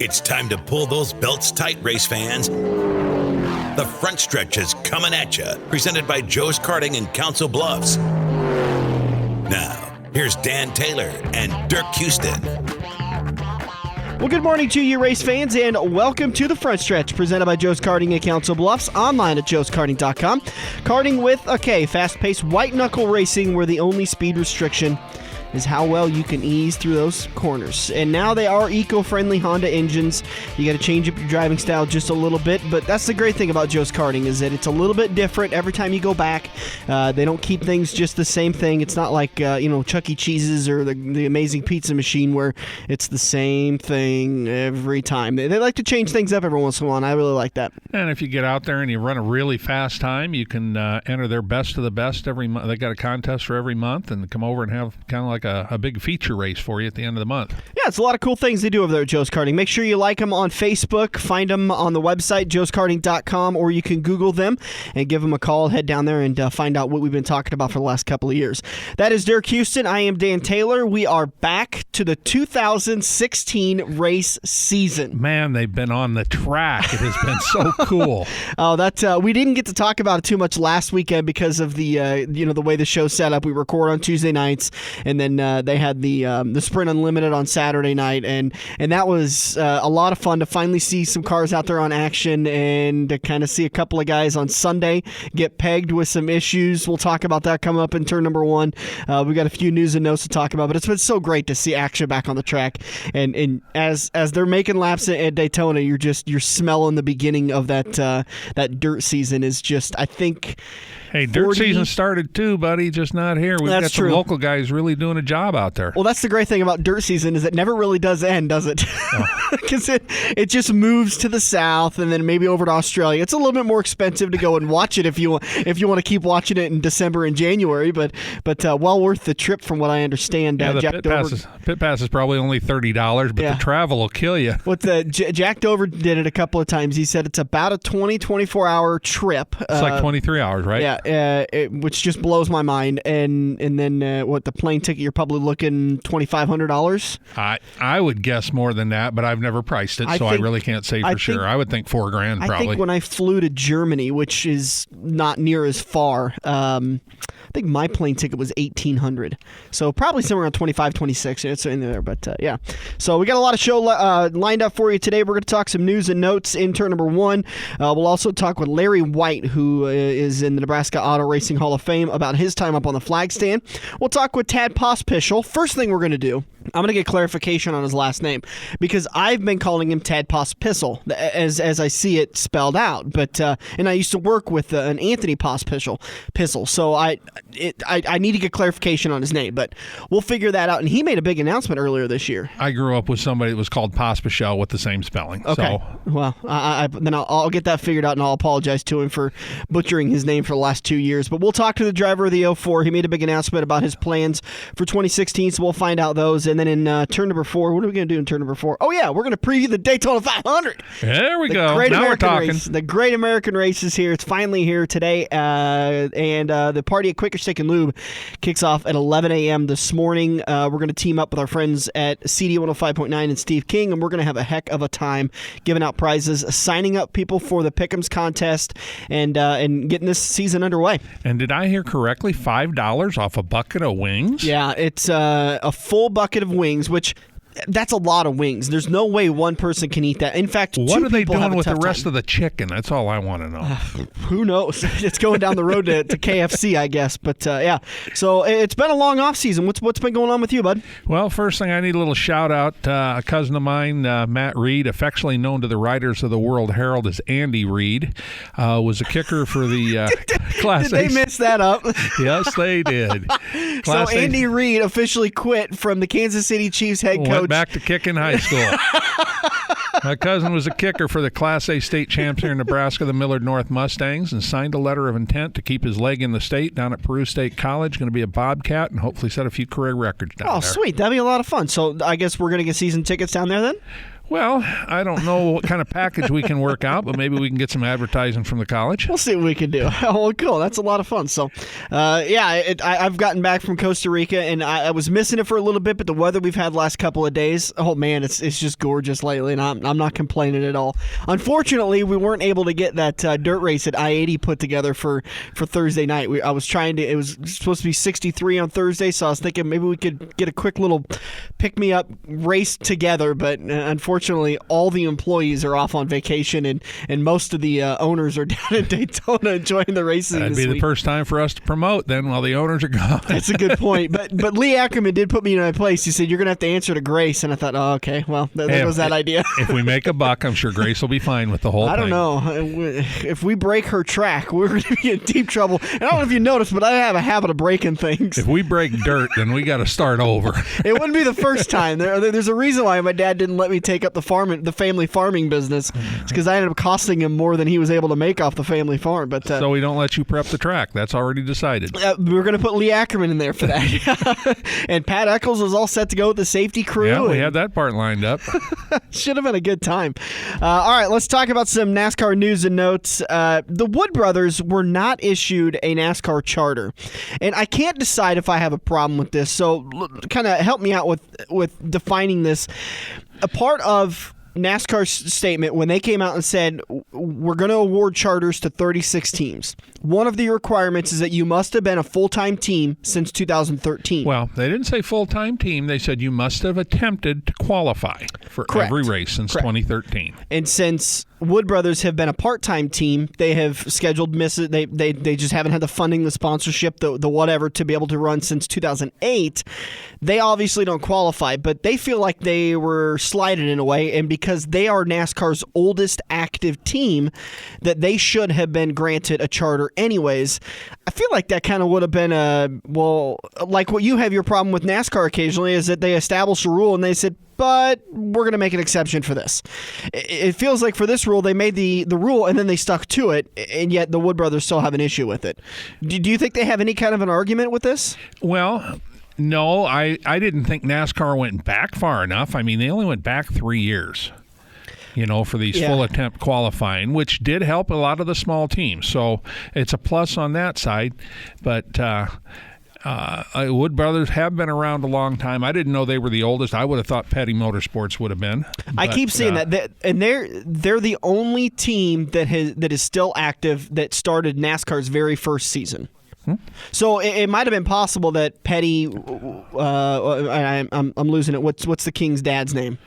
It's time to pull those belts tight, race fans. The front stretch is coming at you, presented by Joe's Karting in Council Bluffs. Now, here's Dan Taylor and Dirk Houston. Well, good morning to you, race fans, and welcome to the front stretch, presented by Joe's Karting in Council Bluffs, online at joeskarting.com. Karting with a K, fast-paced white-knuckle racing where the only speed restriction is how well you can ease through those corners. And now they are eco-friendly Honda engines. You got to change up your driving style just a little bit, but that's the great thing about Joe's Karting is that it's a little bit different every time you go back. They don't keep things just the same thing. It's not like Chuck E. Cheese's or the Amazing Pizza Machine where it's the same thing every time. They like to change things up every once in a while, and I really like that. And if you get out there and you run a really fast time, you can enter their best of the best every month. They got a contest for every month, and come over and have kind of like a big feature race for you at the end of the month. Yeah, it's a lot of cool things they do over there at Joe's Karting. Make sure you like them on Facebook, find them on the website, joeskarting.com, or you can Google them and give them a call. Head down there and find out what we've been talking about for the last couple of years. That is Dirk Houston. I am Dan Taylor. We are back to the 2016 race season. Man, they've been on the track. It has been so cool. We didn't get to talk about it too much last weekend because of the the way the show's set up. We record on Tuesday nights, and then they had the Sprint Unlimited on Saturday night, and that was a lot of fun to finally see some cars out there on action and to kind of see a couple of guys on Sunday get pegged with some issues. We'll talk about that coming up in turn number one. We got a few news and notes to talk about, but it's been so great to see action back on the track. And as they're making laps at Daytona, you're smelling the beginning of that dirt season is just, I think. Hey, dirt season started too, buddy, just not here. We've got some local guys really doing a job out there. Well, that's the great thing about dirt season is it never really does end, does it? Because it just moves to the south and then maybe over to Australia. It's a little bit more expensive to go and watch it if you want to keep watching it in December and January, but well worth the trip from what I understand. Yeah, the pit pass is probably only $30, but the travel will kill you. Jack Dover did it a couple of times. He said it's about a 24-hour trip. It's like 23 hours, right? Yeah. Which just blows my mind, and then the plane ticket, you're probably looking $2,500. I would guess more than that, but I've never priced it, I really can't say for sure. I would think $4,000 probably. I think when I flew to Germany, which is not near as far, I think my plane ticket was $1,800, so probably somewhere around 25, 26. It's in there, but yeah. So we got a lot of show lined up for you today. We're going to talk some news and notes in turn number one. We'll also talk with Larry White, who is in the Nebraska Auto Racing Hall of Fame, about his time up on the flag stand. We'll talk with Tad Pospisil. First thing we're going to do, I'm going to get clarification on his last name because I've been calling him Tad Pospisil as I see it spelled out. But and I used to work with an Anthony Pospisil, so I need to get clarification on his name. But we'll figure that out. And he made a big announcement earlier this year. I grew up with somebody that was called Pospisil with the same spelling. Okay. So. Well, then I'll get that figured out, and I'll apologize to him for butchering his name for the last 2 years. But we'll talk to the driver of the 04. He made a big announcement about his plans for 2016, so we'll find out those. And then in turn number 4, what are we going to do in turn number 4? Oh, yeah, we're going to preview the Daytona 500. There we go. Now we're talking. Race. The Great American Race is here. It's finally here today. And the party at Quaker Steak and Lube kicks off at 11 a.m. this morning. We're going to team up with our friends at CD 105.9 and Steve King, and we're going to have a heck of a time giving out prizes, signing up people for the Pick'ems contest, and getting this season underway. And did I hear correctly? $5 off a bucket of wings? Yeah, it's a full bucket of wings, which that's a lot of wings. There's no way one person can eat that. In fact, what are they doing with the rest of the chicken? That's all I want to know. Who knows? It's going down the road to KFC, I guess. But yeah, so it's been a long off season. What's been going on with you, bud? Well, first thing, I need a little shout out. A cousin of mine, Matt Reed, affectionately known to the writers of the World Herald as Andy Reed, was a kicker for the Class A. Did they mess that up? Yes, they did. So Andy Reid officially quit from the Kansas City Chiefs head coach. Went back to kicking high school. My cousin was a kicker for the Class A state champs here in Nebraska, the Millard North Mustangs, and signed a letter of intent to keep his leg in the state down at Peru State College. Going to be a Bobcat and hopefully set a few career records down there. Oh, sweet. That'd be a lot of fun. So I guess we're going to get season tickets down there then? Well, I don't know what kind of package we can work out, but maybe we can get some advertising from the college. We'll see what we can do. Oh, cool. That's a lot of fun. So, I've gotten back from Costa Rica, and I was missing it for a little bit, but the weather we've had the last couple of days, oh, man, it's just gorgeous lately, and I'm not complaining at all. Unfortunately, we weren't able to get that dirt race at I-80 put together for Thursday night. It was supposed to be 63 on Thursday, so I was thinking maybe we could get a quick little pick-me-up race together, but unfortunately, all the employees are off on vacation, and most of the owners are down in Daytona enjoying the racing. That'd be the first time for us to promote then while the owners are gone. That's a good point. But Lee Ackerman did put me in my place. He said, you're going to have to answer to Grace. And I thought, oh, okay, well, there goes that idea. If we make a buck, I'm sure Grace will be fine with the whole thing. I don't know. If we break her track, we're going to be in deep trouble. And I don't know if you noticed, but I have a habit of breaking things. If we break dirt, then we got to start over. It wouldn't be the first time. There's a reason why my dad didn't let me take up the family farming business. It's because I ended up costing him more than he was able to make off the family farm. But so we don't let you prep the track. That's already decided. We're going to put Lee Ackerman in there for that. And Pat Eccles was all set to go with the safety crew. Yeah, we had that part lined up. Should have been a good time. All right, let's talk about some NASCAR news and notes. The Wood brothers were not issued a NASCAR charter. And I can't decide if I have a problem with this. So kind of help me out with defining this. A part of NASCAR's statement when they came out and said, we're going to award charters to 36 teams. One of the requirements is that you must have been a full-time team since 2013. Well, they didn't say full-time team. They said you must have attempted to qualify for every race since 2013. And since Wood Brothers have been a part-time team, they have scheduled misses. They just haven't had the funding, the sponsorship, the whatever to be able to run since 2008. They obviously don't qualify, but they feel like they were slighted in a way, and because they are NASCAR's oldest active team, that they should have been granted a charter anyways. I feel like that kind of would have been like what you have your problem with NASCAR occasionally is that they established a rule and they said, but we're going to make an exception for this. It feels like for this rule, they made the rule and then they stuck to it, and yet the Wood brothers still have an issue with it. Do you think they have any kind of an argument with this? Well, no, I didn't think NASCAR went back far enough. I mean, they only went back 3 years, for these full attempt qualifying, which did help a lot of the small teams. So it's a plus on that side. But Wood Brothers have been around a long time. I didn't know they were the oldest. I would have thought Petty Motorsports would have been. I keep seeing that, and they're the only team that is still active that started NASCAR's very first season. So it might have been possible that Petty, I'm losing it. What's the King's dad's name?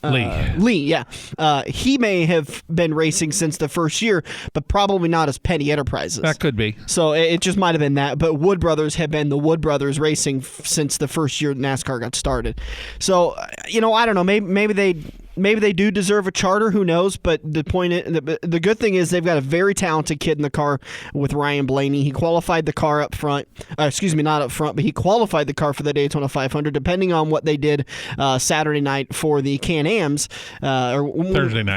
Lee, yeah. He may have been racing since the first year, but probably not as Petty Enterprises. That could be. So it just might have been that. But Wood Brothers have been the Wood Brothers racing since the first year NASCAR got started. So, I don't know. Maybe they do deserve a charter. Who knows? But the good thing is they've got a very talented kid in the car with Ryan Blaney. He qualified the car up front. Not up front, but he qualified the car for the Daytona 500. Depending on what they did Saturday night for the Can-Ams, or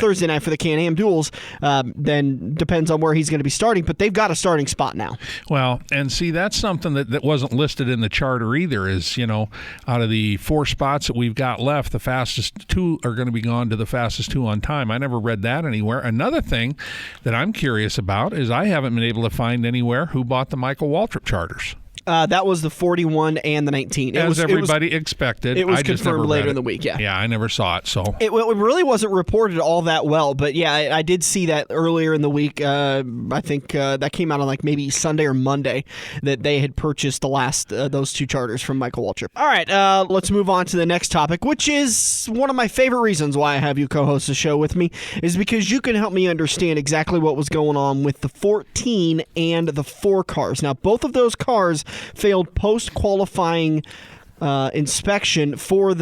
Thursday night for the Can-Am duels, then depends on where he's going to be starting. But they've got a starting spot now. Well, and see, that's something that wasn't listed in the charter either. Is out of the 4 spots that we've got left, the fastest 2 are going to be on to the fastest 2 on time. I never read that anywhere. Another thing that I'm curious about is I haven't been able to find anywhere who bought the Michael Waltrip charters. That was the 41 and the 19. Everybody expected. It was confirmed later in the week, yeah. Yeah, I never saw it. So it really wasn't reported all that well, but yeah, I did see that earlier in the week. I think that came out on like maybe Sunday or Monday that they had purchased the last those 2 charters from Michael Waltrip. All right, let's move on to the next topic, which is one of my favorite reasons why I have you co-host the show with me, is because you can help me understand exactly what was going on with the 14 and the 4 cars. Now, both of those cars failed post-qualifying inspection for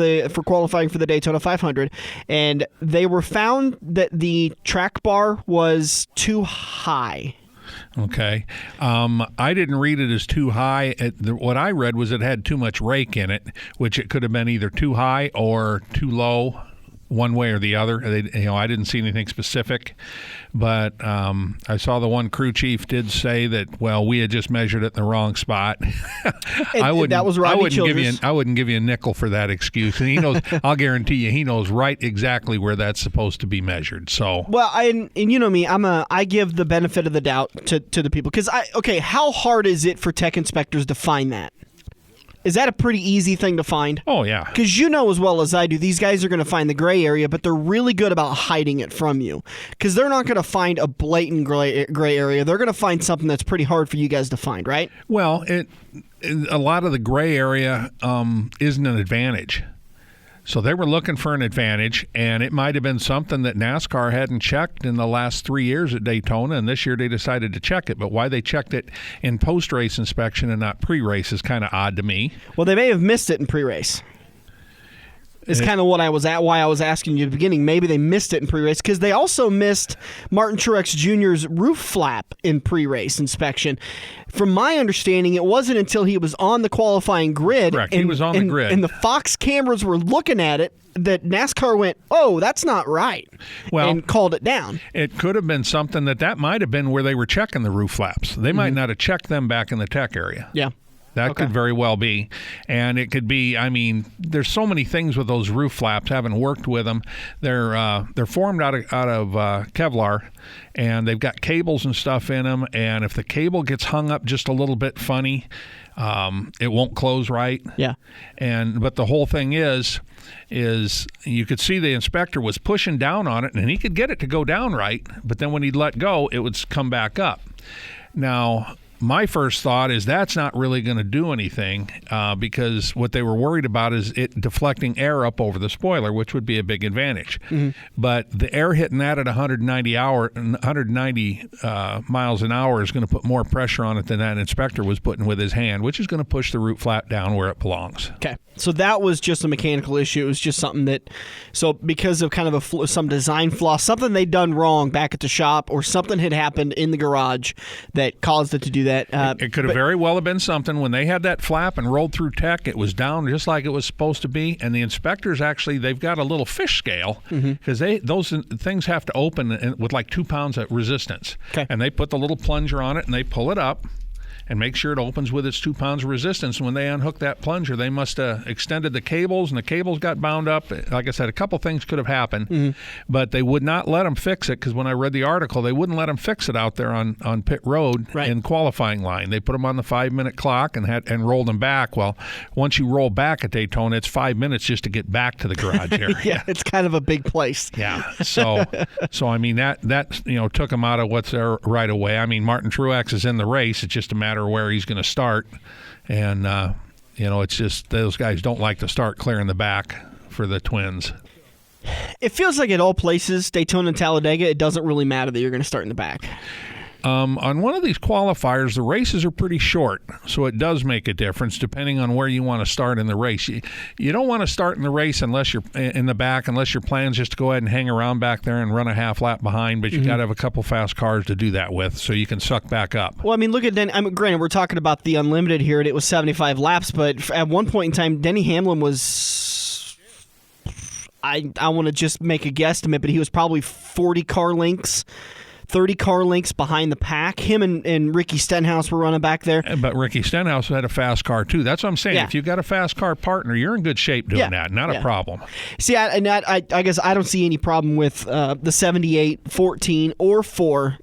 qualifying for the Daytona 500, and they were found that the track bar was too high. Okay. I didn't read it as too high. What I read was it had too much rake in it, which it could have been either too high or too low. one way or the other. I didn't see anything specific, but I saw the one crew chief did say that, well, we had just measured it in the wrong spot. That was Robbie Childress. I wouldn't give you a nickel for that excuse. And he knows. I'll guarantee you, he knows right exactly where that's supposed to be measured. So well, and you know me, I give the benefit of the doubt to the people because how hard is it for tech inspectors to find that? Is that a pretty easy thing to find? Oh, yeah. Because you know as well as I do, these guys are going to find the gray area, but they're really good about hiding it from you. Because they're not going to find a blatant gray area. They're going to find something that's pretty hard for you guys to find, right? Well, a lot of the gray area isn't an advantage. So they were looking for an advantage, and it might have been something that NASCAR hadn't checked in the last 3 years at Daytona, and this year they decided to check it. But why they checked it in post-race inspection and not pre-race is kind of odd to me. Well, they may have missed it in pre-race. Is kind of what I was at. Why I was asking you at the beginning. Maybe they missed it in pre-race because they also missed Martin Truex Jr.'s roof flap in pre-race inspection. From my understanding, it wasn't until he was on the qualifying grid. Correct. He was on the grid, and the Fox cameras were looking at it that NASCAR went, "Oh, that's not right," and called it down. It could have been something that might have been where they were checking the roof flaps. They might not have checked them back in the tech area. Yeah. That could very well be. And it could be, there's so many things with those roof flaps, having worked with them. They're formed out of Kevlar, and they've got cables and stuff in them. And if the cable gets hung up just a little bit funny, it won't close right. Yeah. But the whole thing is you could see the inspector was pushing down on it, and he could get it to go down right. But then when he'd let go, it would come back up. Now, my first thought is that's not really going to do anything because what they were worried about is it deflecting air up over the spoiler, which would be a big advantage. Mm-hmm. But the air hitting that at 190 miles an hour is going to put more pressure on it than that inspector was putting with his hand, which is going to push the root flap down where it belongs. Okay. So that was just a mechanical issue. It was just something that, because of kind of some design flaw, something they'd done wrong back at the shop, or something had happened in the garage that caused it to do that. It could have very well have been something. When they had that flap and rolled through tech, it was down just like it was supposed to be. And the inspectors they've got a little fish scale because those things have to open with like 2 pounds of resistance. Okay. And they put the little plunger on it and they pull it up and make sure it opens with its 2 pounds of resistance. And when they unhook that plunger, they must have extended the cables, and the cables got bound up. Like I said, a couple things could have happened, but they would not let them fix it because when I read the article, they wouldn't let them fix it out there on pit road in qualifying line. They put them on the 5-minute clock and rolled them back. Well, once you roll back at Daytona, it's 5 minutes just to get back to the garage area. Yeah, it's kind of a big place. Yeah. So that took him out of what's there right away. Martin Truex is in the race. It's just a matter where he's going to start, and it's just those guys don't like to start clearing the back for the twins. It feels like at all places, Daytona and Talladega, it doesn't really matter that you're going to start in the back. On one of these qualifiers, the races are pretty short, so it does make a difference depending on where you want to start in the race. You don't want to start in the race unless you're in the back, unless your plan's just to go ahead and hang around back there and run a half lap behind, but you got to have a couple fast cars to do that with so you can suck back up. Well, look at granted, we're talking about the Unlimited here, and it was 75 laps, but at one point in time, Denny Hamlin was... I want to just make a guesstimate, but he was probably 40 car lengths 30 car lengths behind the pack. Him and Ricky Stenhouse were running back there. But Ricky Stenhouse had a fast car, too. That's what I'm saying. Yeah. If you've got a fast car partner, you're in good shape doing that. Not a problem. See, I guess I don't see any problem with the 78, 14, or 4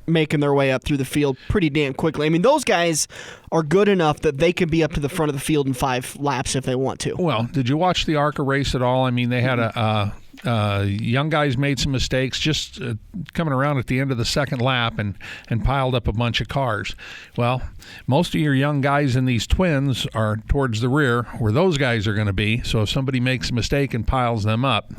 making their way up through the field pretty damn quickly. Those guys are good enough that they could be up to the front of the field in 5 laps if they want to. Well, did you watch the ARCA race at all? They had young guys made some mistakes just coming around at the end of the second lap and piled up a bunch of cars. Well, most of your young guys in these twins are towards the rear where those guys are going to be. So if somebody makes a mistake and piles them up,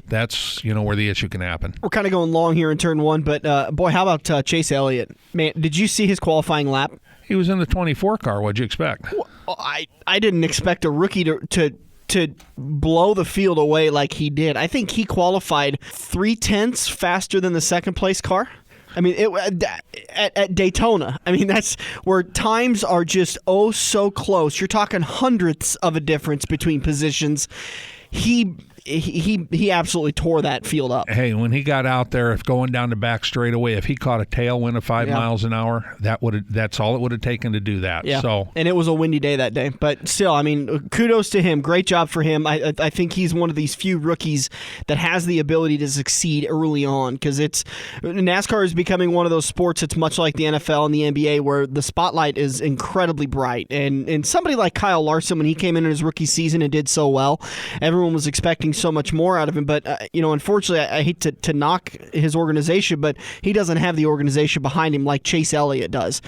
that's where the issue can happen. We're kind of going long here in turn 1, but boy, how about Chase Elliott? Man, did you see his qualifying lap? He was in the 24 car. What'd you expect? Well, I didn't expect a rookie to blow the field away like he did. I think he qualified 0.3 faster than the second place car. At Daytona. That's where times are just so close. You're talking hundredths of a difference between positions. He he absolutely tore that field up. Hey, when he got out there, if going down the back straightaway, if he caught a tailwind of 5 miles an hour, that's all it would have taken to do that. Yeah. So, and it was a windy day that day. But still, I mean, kudos to him. Great job for him. I think he's one of these few rookies that has the ability to succeed early on, because NASCAR is becoming one of those sports that's much like the NFL and the NBA, where the spotlight is incredibly bright. And somebody like Kyle Larson, when he came in his rookie season and did so well, everyone was expecting so much more out of him. But, unfortunately, I hate to knock his organization, but he doesn't have the organization behind him like Chase Elliott does.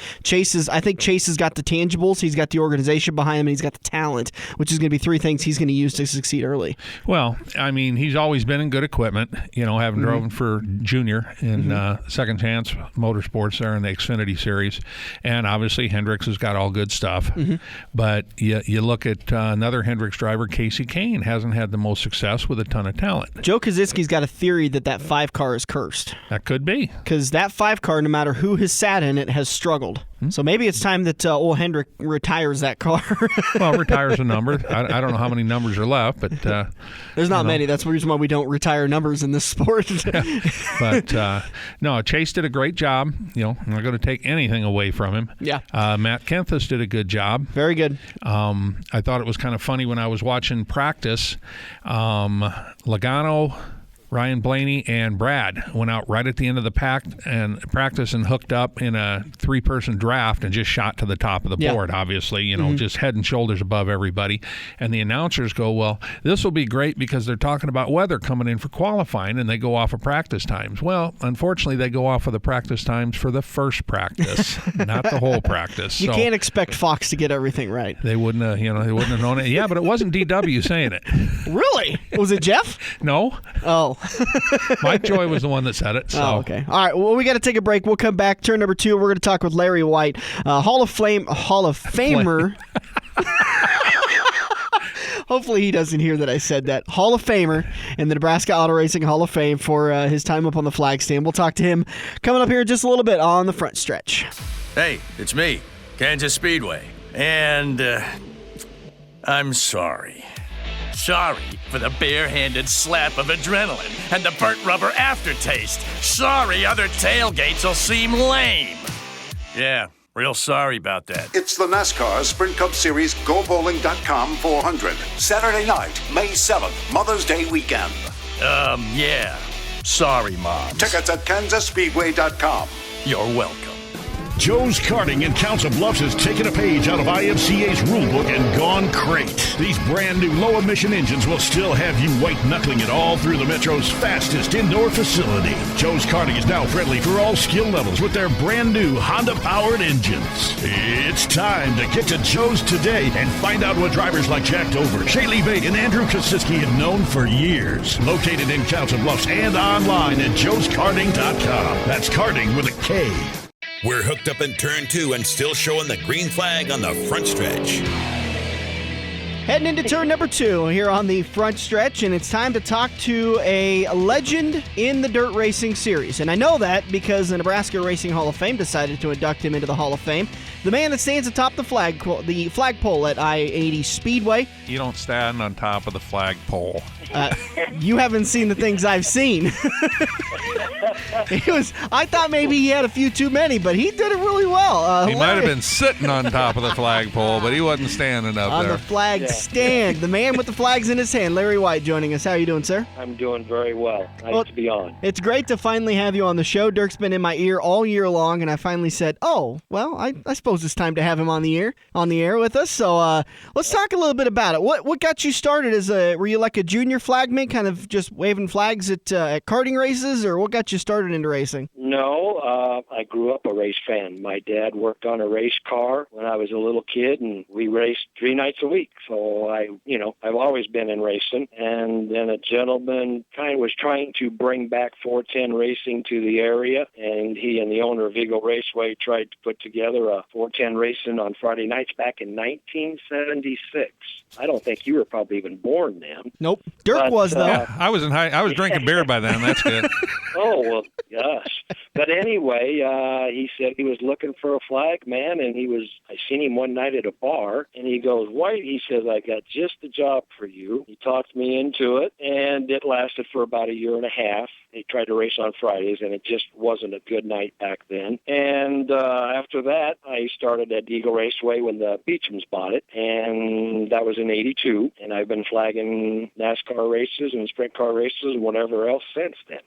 I think Chase has got the tangibles, he's got the organization behind him, and he's got the talent, which is going to be three things he's going to use to succeed early. Well, I mean, he's always been in good equipment, having driven for Junior in Second Chance Motorsports there in the Xfinity Series. And obviously Hendricks has got all good stuff. But you look at another Hendricks driver, Casey Kane, hasn't had the most success with a ton of talent. Joe Koziski's got a theory that 5 car is cursed. That could be. Because that 5 car, no matter who has sat in it, has struggled. So maybe it's time that old Hendrick retires that car. Well, retires a number. I don't know how many numbers are left, but there's not many. That's the reason why we don't retire numbers in this sport. But no, Chase did a great job. I'm not going to take anything away from him. Yeah. Matt Kempthus did a good job. Very good. I thought it was kind of funny when I was watching practice. Logano, Ryan Blaney, and Brad went out right at the end of the practice and hooked up in a 3-person draft and just shot to the top of the board, obviously, just head and shoulders above everybody. And the announcers go, well, this will be great because they're talking about weather coming in for qualifying, and they go off of practice times. Well, unfortunately, they go off of the practice times for the first practice, not the whole practice. You can't expect Fox to get everything right. They wouldn't have, they wouldn't have known it. Yeah, but it wasn't DW saying it. Really? Was it Jeff? No. Oh. Mike Joy was the one that said it. So. Oh, okay. All right. Well, we got to take a break. We'll come back. Turn number 2. We're going to talk with Larry White, Hall of Famer. Hopefully he doesn't hear that I said that. Hall of Famer in the Nebraska Auto Racing Hall of Fame for his time up on the flag stand. We'll talk to him coming up here in just a little bit on the front stretch. Hey, it's me, Kansas Speedway. And I'm sorry. Sorry for the barehanded slap of adrenaline and the burnt rubber aftertaste. Sorry other tailgates will seem lame. Yeah, real sorry about that. It's the NASCAR Sprint Cup Series GoBowling.com 400. Saturday night, May 7th, Mother's Day weekend. Yeah. Sorry, Mom. Tickets at KansasSpeedway.com. You're welcome. Joe's Karting in Council Bluffs has taken a page out of IMCA's rulebook and gone crate. These brand new low-emission engines will still have you white-knuckling it all through the Metro's fastest indoor facility. Joe's Karting is now friendly for all skill levels with their brand new Honda-powered engines. It's time to get to Joe's today and find out what drivers like Jack Dover, Shaylee Bate, and Andrew Kosiski have known for years. Located in Council Bluffs and online at joeskarting.com. That's karting with a K. We're hooked up in turn 2 and still showing the green flag on the front stretch. Heading into turn number 2 here on the front stretch, and it's time to talk to a legend in the dirt racing series. And I know that because the Nebraska Racing Hall of Fame decided to induct him into the Hall of Fame. The man that stands atop the flagpole at I-80 Speedway. You don't stand on top of the flagpole. You haven't seen the things I've seen. I thought maybe he had a few too many, but he did it really well. He might have been sitting on top of the flagpole, but he wasn't standing up on there. The flag stand. The man with the flags in his hand, Larry White, joining us. How are you doing, sir? I'm doing very well. Nice to be on. It's great to finally have you on the show. Dirk's been in my ear all year long, and I finally said, oh, well, I suppose it's time to have him on the air with us. So let's talk a little bit about it. What got you started? Were you like a junior flagman, kind of just waving flags at karting races, or what got you started into racing? No, I grew up a race fan. My dad worked on a race car when I was a little kid, and we raced 3 nights a week. So I've always been in racing. And then a gentleman kind of was trying to bring back 410 racing to the area, and he and the owner of Eagle Raceway tried to put together a 410 racing on Friday nights back in 1976. I don't think you were probably even born then. Nope. Dirk was, though. Yeah, I was drinking beer by then. That's good. Oh, well, gosh. But anyway, he said he was looking for a flag man, and I seen him one night at a bar, and he goes, White, he says, I got just the job for you. He talked me into it, and it lasted for about a year and a half. He tried to race on Fridays, and it just wasn't a good night back then. And after that, I started at Eagle Raceway when the Beechams bought it, and that was in '82. And I've been flagging NASCAR races and sprint car races and whatever else since then.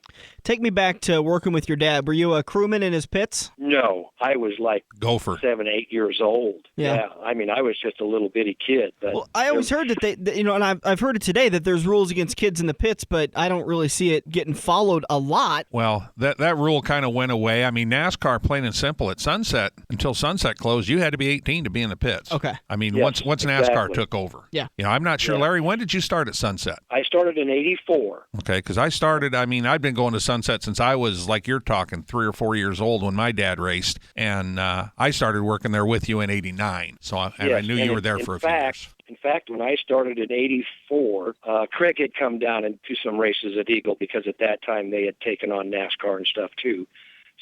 Take me back to working with your dad. Were you a crewman in his pits? No, I was like Gopher. 7, 8 years old. Yeah. I mean, I was just a little bitty kid. But Well, I always heard that and I've heard it today that there's rules against kids in the pits, but I don't really see it getting followed a lot. Well, that rule kind of went away. I mean, NASCAR, plain and simple, at sunset, until sunset closed, you had to be 18 to be in the pits. Okay. I mean, Yes, once NASCAR exactly. took over. Yeah. I'm not sure, Yeah. Larry, when did you start at sunset? I started in '84. Okay, because I've been going to sunset since I was, like you're talking, 3 or 4 years old when my dad raced, and I started working there with you in '89. So I knew you were there for a few years. In fact, when I started in '84, Craig had come down and do some races at Eagle because at that time they had taken on NASCAR and stuff too.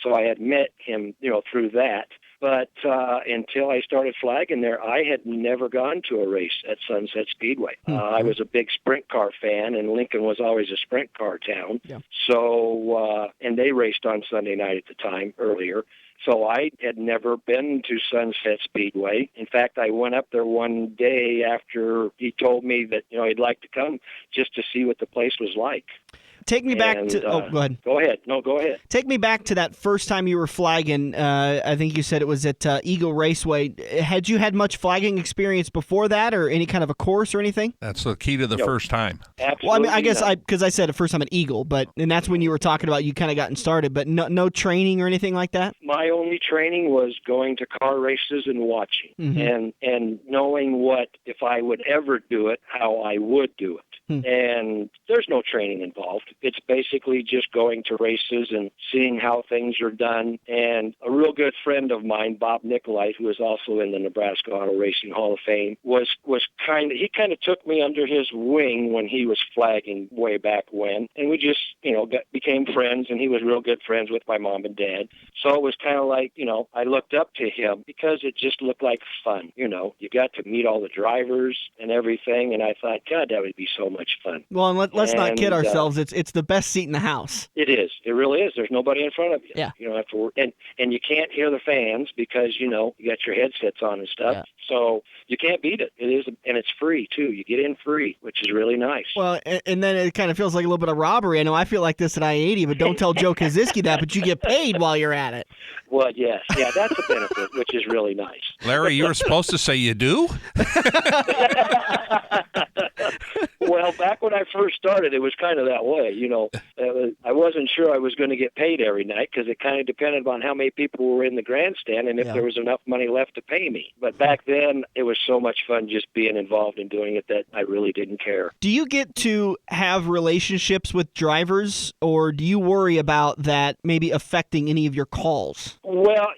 So I had met him, through that. But until I started flagging there, I had never gone to a race at Sunset Speedway. I was a big sprint car fan, and Lincoln was always a sprint car town. Yeah. So, and they raced on Sunday night at the time earlier. So I had never been to Sunset Speedway. In fact, I went up there one day after he told me that, he'd like to come just to see what the place was like. Take me back to... go ahead. Go ahead. No, go ahead. Take me back to that first time you were flagging. I think you said it was at Eagle Raceway. Had you had much flagging experience before that, or any kind of a course or anything? That's the key to the first time. Absolutely. Well, I mean, I guess not. because I said it first time at Eagle, and that's when you were talking about you kind of gotten started, but no training or anything like that? My only training was going to car races and watching, and knowing what, if I would ever do it, how I would do it. And there's no training involved. It's basically just going to races and seeing how things are done. And a real good friend of mine, Bob Nicolite, who is also in the Nebraska Auto Racing Hall of Fame, he kind of took me under his wing when he was flagging way back when. And we just, became friends, and he was real good friends with my mom and dad. So it was kind of like, I looked up to him because it just looked like fun. You got to meet all the drivers and everything. And I thought, God, that would be so much fun. Well, and let's not kid ourselves. It's the best seat in the house. It is. It really is. There's nobody in front of you. Yeah. You don't have to work. And you can't hear the fans because, you got your headsets on and stuff. Yeah. So you can't beat it. It is, and it's free, too. You get in free, which is really nice. Well, and then it kind of feels like a little bit of robbery. I know I feel like this at I-80, but don't tell Joe Kaczynski that, but you get paid while you're at it. Well, yes. Yeah, that's a benefit, which is really nice. Larry, you were supposed to say you do? Well, back when I first started, it was kind of that way. I wasn't sure I was going to get paid every night because it kind of depended on how many people were in the grandstand and if there was enough money left to pay me. But back then, it was so much fun just being involved in doing it that I really didn't care. Do you get to have relationships with drivers, or do you worry about that maybe affecting any of your calls? Well,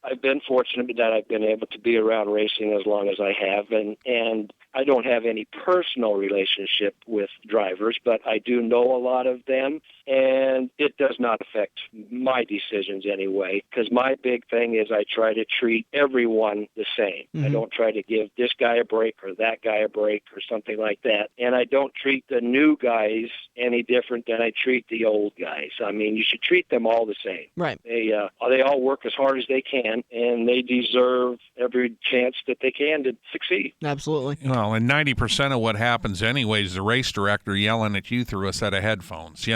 I've been fortunate that I've been able to be around racing as long as I have, and I don't have any personal relationship with drivers, but I do know a lot of them, and it does not affect my decisions anyway, because my big thing is I try to treat everyone the same. I don't try to give this guy a break or that guy a break or something like that, and I don't treat the new guys any different than I treat the old guys. I mean, you should treat them all the same. Right. They all work as hard as they can, and they deserve every chance that they can to succeed. Absolutely. Well, and 90% of what happens anyway is the race director yelling at you through a set of headphones,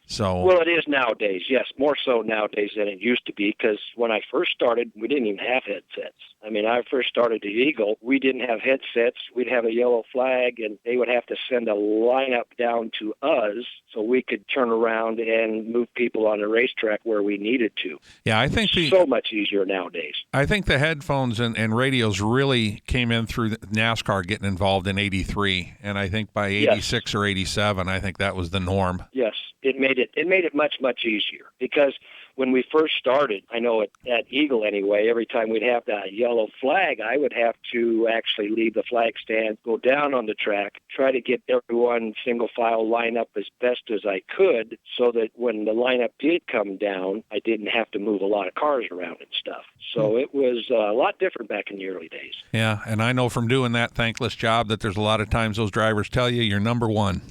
So Well, it is nowadays, yes, more so nowadays than it used to be, because when I first started, we didn't even have headsets. I mean, I first started at Eagle, we didn't have headsets. We'd have a yellow flag, and they would have to send a lineup down to us so we could turn around and move people on the racetrack where we needed to. Yeah, I think so much easier nowadays. I think the headphones and radios really came in through NASCAR getting involved in '83, and I think by '86 or '87, I think that was the norm. Yes, it made it much easier, because when we first started, I know at Eagle anyway, every time we'd have that yellow flag, I would have to actually leave the flag stand, go down on the track, try to get everyone single file line up as best as I could, so that when the lineup did come down, I didn't have to move a lot of cars around and stuff. So it was a lot different back in the early days. Yeah, and I know from doing that thankless job that there's a lot of times those drivers tell you you're number one.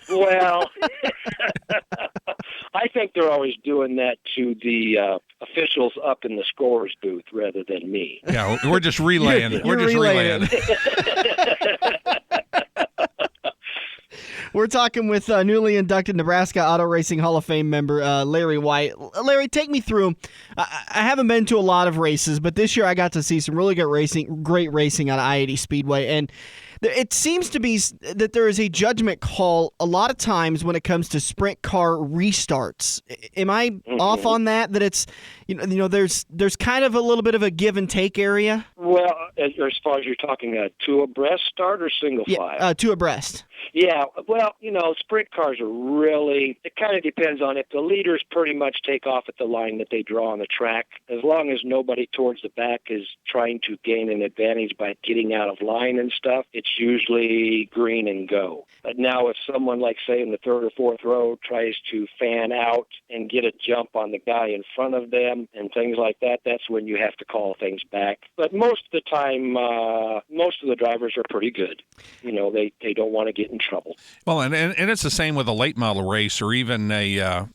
Well, I think they're always doing that to the officials up in the scorer's booth rather than me. Yeah, we're just relaying. We're just relaying. We're talking with newly inducted Nebraska Auto Racing Hall of Fame member Larry White. Larry, take me through. I haven't been to a lot of races, but this year I got to see some really great racing on I-80 Speedway, and it seems to be that there is a judgment call a lot of times when it comes to sprint car restarts. Am I off on that? That it's there's kind of a little bit of a give and take area. Well, as far as you're talking, two abreast start or single file? Two abreast. Yeah, well, sprint cars are really, it kind of depends on if the leaders pretty much take off at the line that they draw on the track. As long as nobody towards the back is trying to gain an advantage by getting out of line and stuff, it's usually green and go. But now if someone, like say in the third or fourth row, tries to fan out and get a jump on the guy in front of them and things like that, that's when you have to call things back. But most of the time, most of the drivers are pretty good. They don't want to get in trouble. Well, and it's the same with a late model race or even a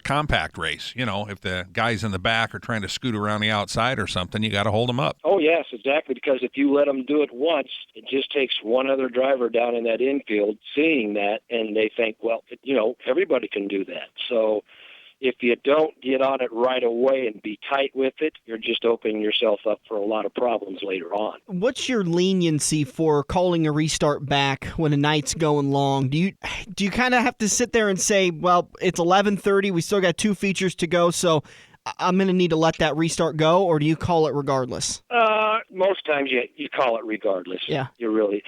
compact race. If the guys in the back are trying to scoot around the outside or something, you got to hold them up. Oh, yes, exactly, because if you let them do it once, it just takes one other driver down in that infield seeing that, and they think, well, everybody can do that. So if you don't get on it right away and be tight with it, you're just opening yourself up for a lot of problems later on. What's your leniency for calling a restart back when a night's going long? Do you kind of have to sit there and say, well, it's 11:30, we still got 2 features to go, so I'm going to need to let that restart go, or do you call it regardless? Most times you call it regardless. Yeah. Really,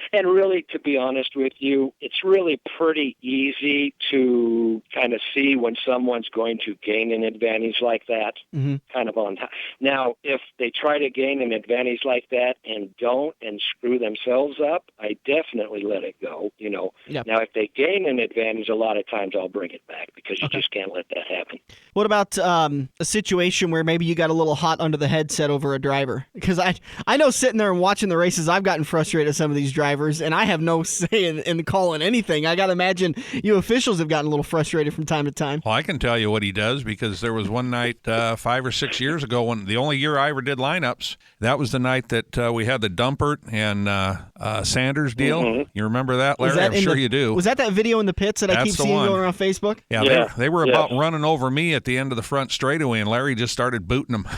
to be honest with you, it's really pretty easy to kind of see when someone's going to gain an advantage like that, kind of on time. Now, if they try to gain an advantage like that and don't and screw themselves up, I definitely let it go, Yep. Now, if they gain an advantage, a lot of times I'll bring it back because you just can't let that happen. What about a situation where maybe you got a little hot under the headset over a driver? Because I know sitting there and watching the races, I've gotten frustrated at some of these drivers, and I have no say in calling anything. I got to imagine you officials have gotten a little frustrated from time to time. Well, I can tell you what he does, because there was one night 5 or 6 years ago, when the only year I ever did lineups, that was the night that we had the Dumpert and Sanders deal. You remember that, Larry? I'm sure you do. Was that video in the pits that I keep seeing going around Facebook? Yeah. They were about running over me at the end of the front straightaway, and Larry just started booting them.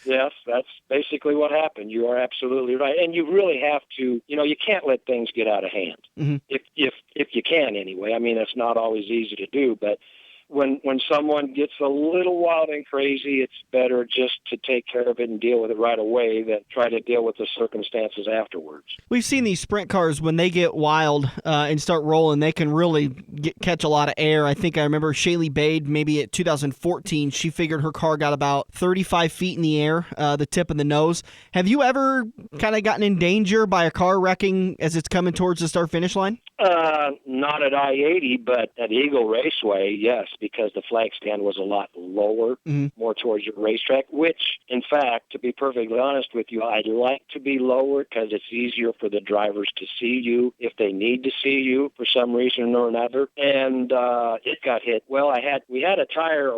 Yes, that's basically what happened. You are absolutely right. And you really have to, you can't let things get out of hand. If you can anyway. I mean, it's not always easy to do, but when someone gets a little wild and crazy, it's better just to take care of it and deal with it right away than try to deal with the circumstances afterwards. We've seen these sprint cars, when they get wild and start rolling, they can really catch a lot of air. I think I remember Shaylee Bade, maybe at 2014, she figured her car got about 35 feet in the air, the tip of the nose. Have you ever kind of gotten in danger by a car wrecking as it's coming towards the start-finish line? Not at I-80, but at Eagle Raceway, yes, because the flag stand was a lot lower, more towards your racetrack, which, in fact, to be perfectly honest with you, I'd like to be lower because it's easier for the drivers to see you if they need to see you for some reason or another. And it got hit. Well, we had a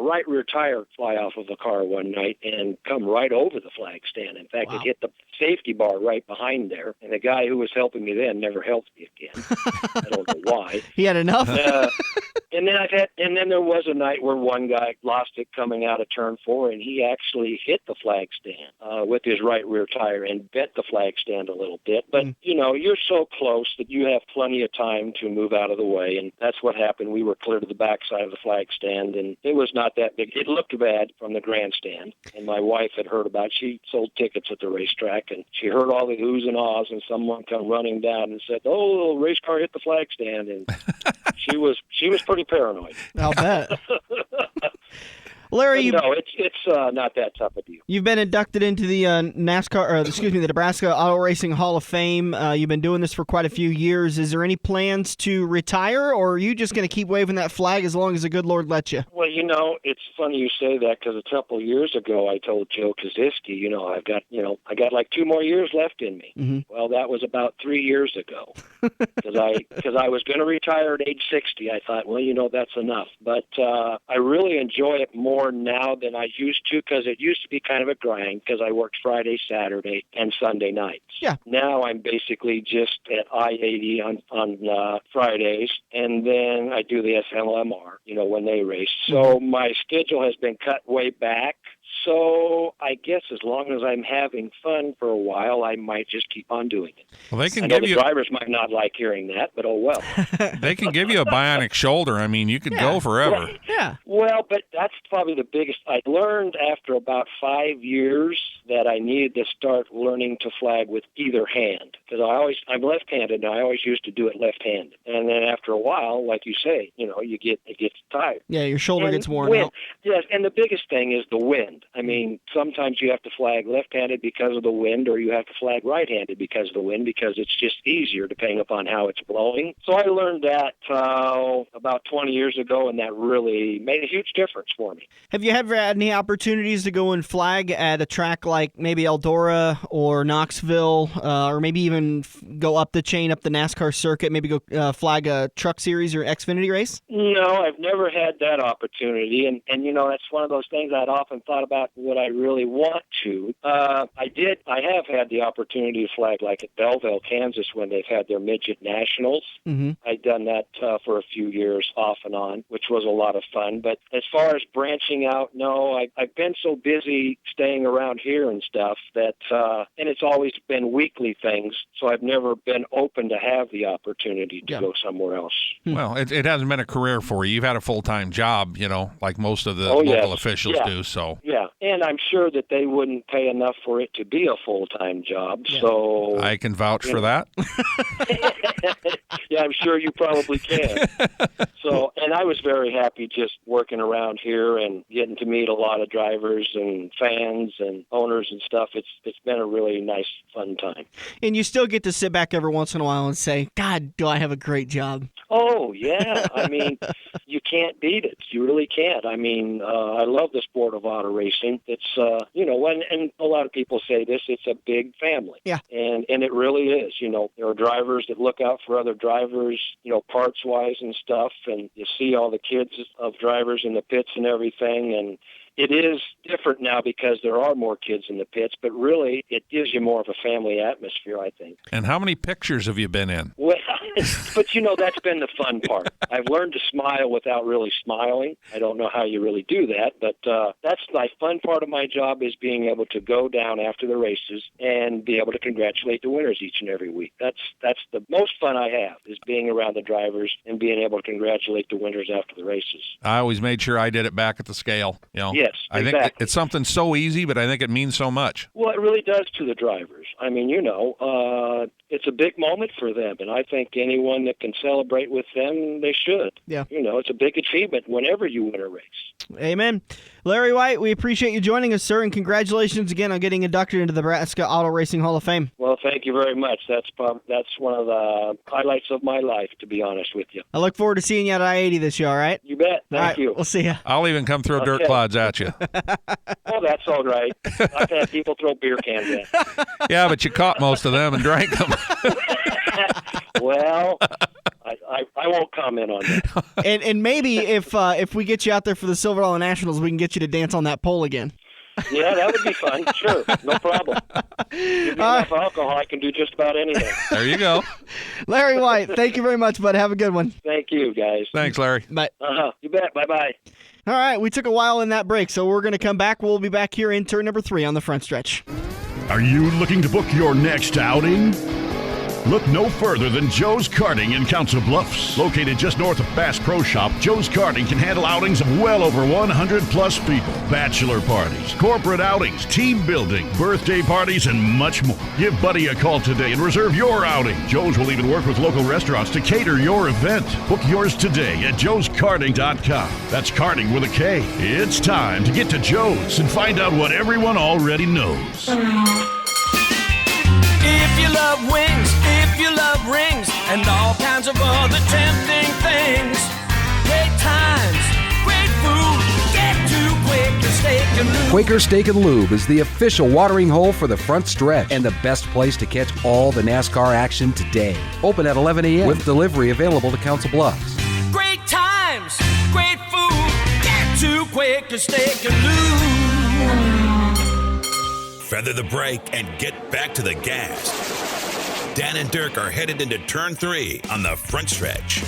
right rear tire fly off of a car one night and come right over the flag stand. In fact, It hit the safety bar right behind there, and the guy who was helping me then never helped me again. I don't know why. He had enough. And then there was a night where one guy lost it coming out of turn 4, and he actually hit the flag stand with his right rear tire and bent the flag stand a little bit. But you're so close that you have plenty of time to move out of the way, and that's what happened. We were clear to the backside of the flag stand, and it was not that big. It looked bad from the grandstand, and my wife had heard about it. She sold tickets at the racetrack, and she heard all the oohs and ahs, and someone come running down and said, "Oh, the race car hit the flag stand," and she was pretty little paranoid. I'll bet. Larry, No, it's not that tough a deal. You've been inducted into the the Nebraska Auto Racing Hall of Fame. You've been doing this for quite a few years. Is there any plans to retire, or are you just going to keep waving that flag as long as the good Lord lets you? Well, it's funny you say that because a couple of years ago I told Joe Kaczynski, I got like 2 more years left in me. Mm-hmm. Well, that was about 3 years ago because I was going to retire at age 60. I thought, well, that's enough. But I really enjoy it more now than I used to because it used to be kind of a grind because I worked Friday, Saturday, and Sunday nights. Yeah. Now I'm basically just at I-80 on Fridays, and then I do the SLMR, when they race. So my schedule has been cut way back. So I guess as long as I'm having fun for a while, I might just keep on doing it. Well, they can I know the drivers might not like hearing that, but oh well. They can give you a bionic shoulder. I mean, you could go forever. Yeah. Well, but that's probably the biggest. I learned after about 5 years that I needed to start learning to flag with either hand because I'm left-handed and I always used to do it left-handed. And then after a while, like you say, it gets tired. Yeah, your shoulder gets worn out. Yes, and the biggest thing is the wind. I mean, sometimes you have to flag left-handed because of the wind, or you have to flag right-handed because of the wind, because it's just easier depending upon how it's blowing. So I learned that about 20 years ago, and that really made a huge difference for me. Have you ever had any opportunities to go and flag at a track like maybe Eldora or Knoxville, or maybe even go up the chain, up the NASCAR circuit, maybe go flag a Truck Series or Xfinity race? No, I've never had that opportunity, and that's one of those things I'd often thought about would I really want to. I have had the opportunity to flag like at Belleville, Kansas when they've had their midget nationals. Mm-hmm. I'd done that for a few years off and on, which was a lot of fun. But as far as branching out, no, I've been so busy staying around here and stuff that, and it's always been weekly things, so I've never been open to have the opportunity to go somewhere else. Well, it hasn't been a career for you. You've had a full-time job, like most of the local officials do. So yeah, and I'm sure that they wouldn't pay enough for it to be a full-time job. Yeah. So I can vouch for that. Yeah, I'm sure you probably can. So, and I was very happy just working around here and getting to meet a lot of drivers and fans and owners and stuff. It's been a really nice, fun time. And you still get to sit back every once in a while and say, God, do I have a great job. Oh, yeah. I mean, you can't beat it. You really can't. I mean, I love the sport of auto racing. It's, and a lot of people say this, it's a big family. Yeah. And it really is. There are drivers that look out for other drivers, parts-wise and stuff, and you see all the kids of drivers in the pits and everything, and it is different now because there are more kids in the pits, but really it gives you more of a family atmosphere, I think. And how many pictures have you been in? Well, but that's been the fun part. I've learned to smile without really smiling. I don't know how you really do that, but that's my fun part of my job is being able to go down after the races and be able to congratulate the winners each and every week. That's the most fun I have is being around the drivers and being able to congratulate the winners after the races. I always made sure I did it back at the scale. Yes, I exactly. think it's something so easy, but I think it means so much. Well, it really does to the drivers. I mean, it's a big moment for them, and I think anyone that can celebrate with them, they should. Yeah. It's a big achievement whenever you win a race. Amen. Larry White, we appreciate you joining us, sir, and congratulations again on getting inducted into the Nebraska Auto Racing Hall of Fame. Well, thank you very much. That's one of the highlights of my life, to be honest with you. I look forward to seeing you at I-80 this year, all right? You bet. Thank you. We'll see you. I'll even come throw dirt clods at you. Oh, that's all right. I've had people throw beer cans at. Yeah, but you caught most of them and drank them. Well, I won't comment on that. And maybe if we get you out there for the Silver Dollar Nationals, we can get you to dance on that pole again. Yeah, that would be fun. Sure, no problem. Give me enough alcohol, I can do just about anything. There you go. Larry White, thank you very much, bud. Have a good one. Thank you, guys. Thanks, Larry. Bye. You bet. Bye-bye. All right, we took a while in that break, so we're going to come back. We'll be back here in turn number 3 on the front stretch. Are you looking to book your next outing? Look no further than Joe's Karting in Council Bluffs. Located just north of Bass Pro Shop, Joe's Karting can handle outings of well over 100-plus people. Bachelor parties, corporate outings, team building, birthday parties, and much more. Give Buddy a call today and reserve your outing. Joe's will even work with local restaurants to cater your event. Book yours today at joeskarting.com. That's karting with a K. It's time to get to Joe's and find out what everyone already knows. If you love wings, if you love rings, and all kinds of other tempting things, great times, great food, get to Quaker Steak and Lube. Quaker Steak and Lube is the official watering hole for the front stretch and the best place to catch all the NASCAR action today. Open at 11 a.m. with delivery available to Council Bluffs. Great times, great food, get to Quaker Steak and Lube. Feather the brake and get back to the gas. Dan and Dirk are headed into turn 3 on the front stretch.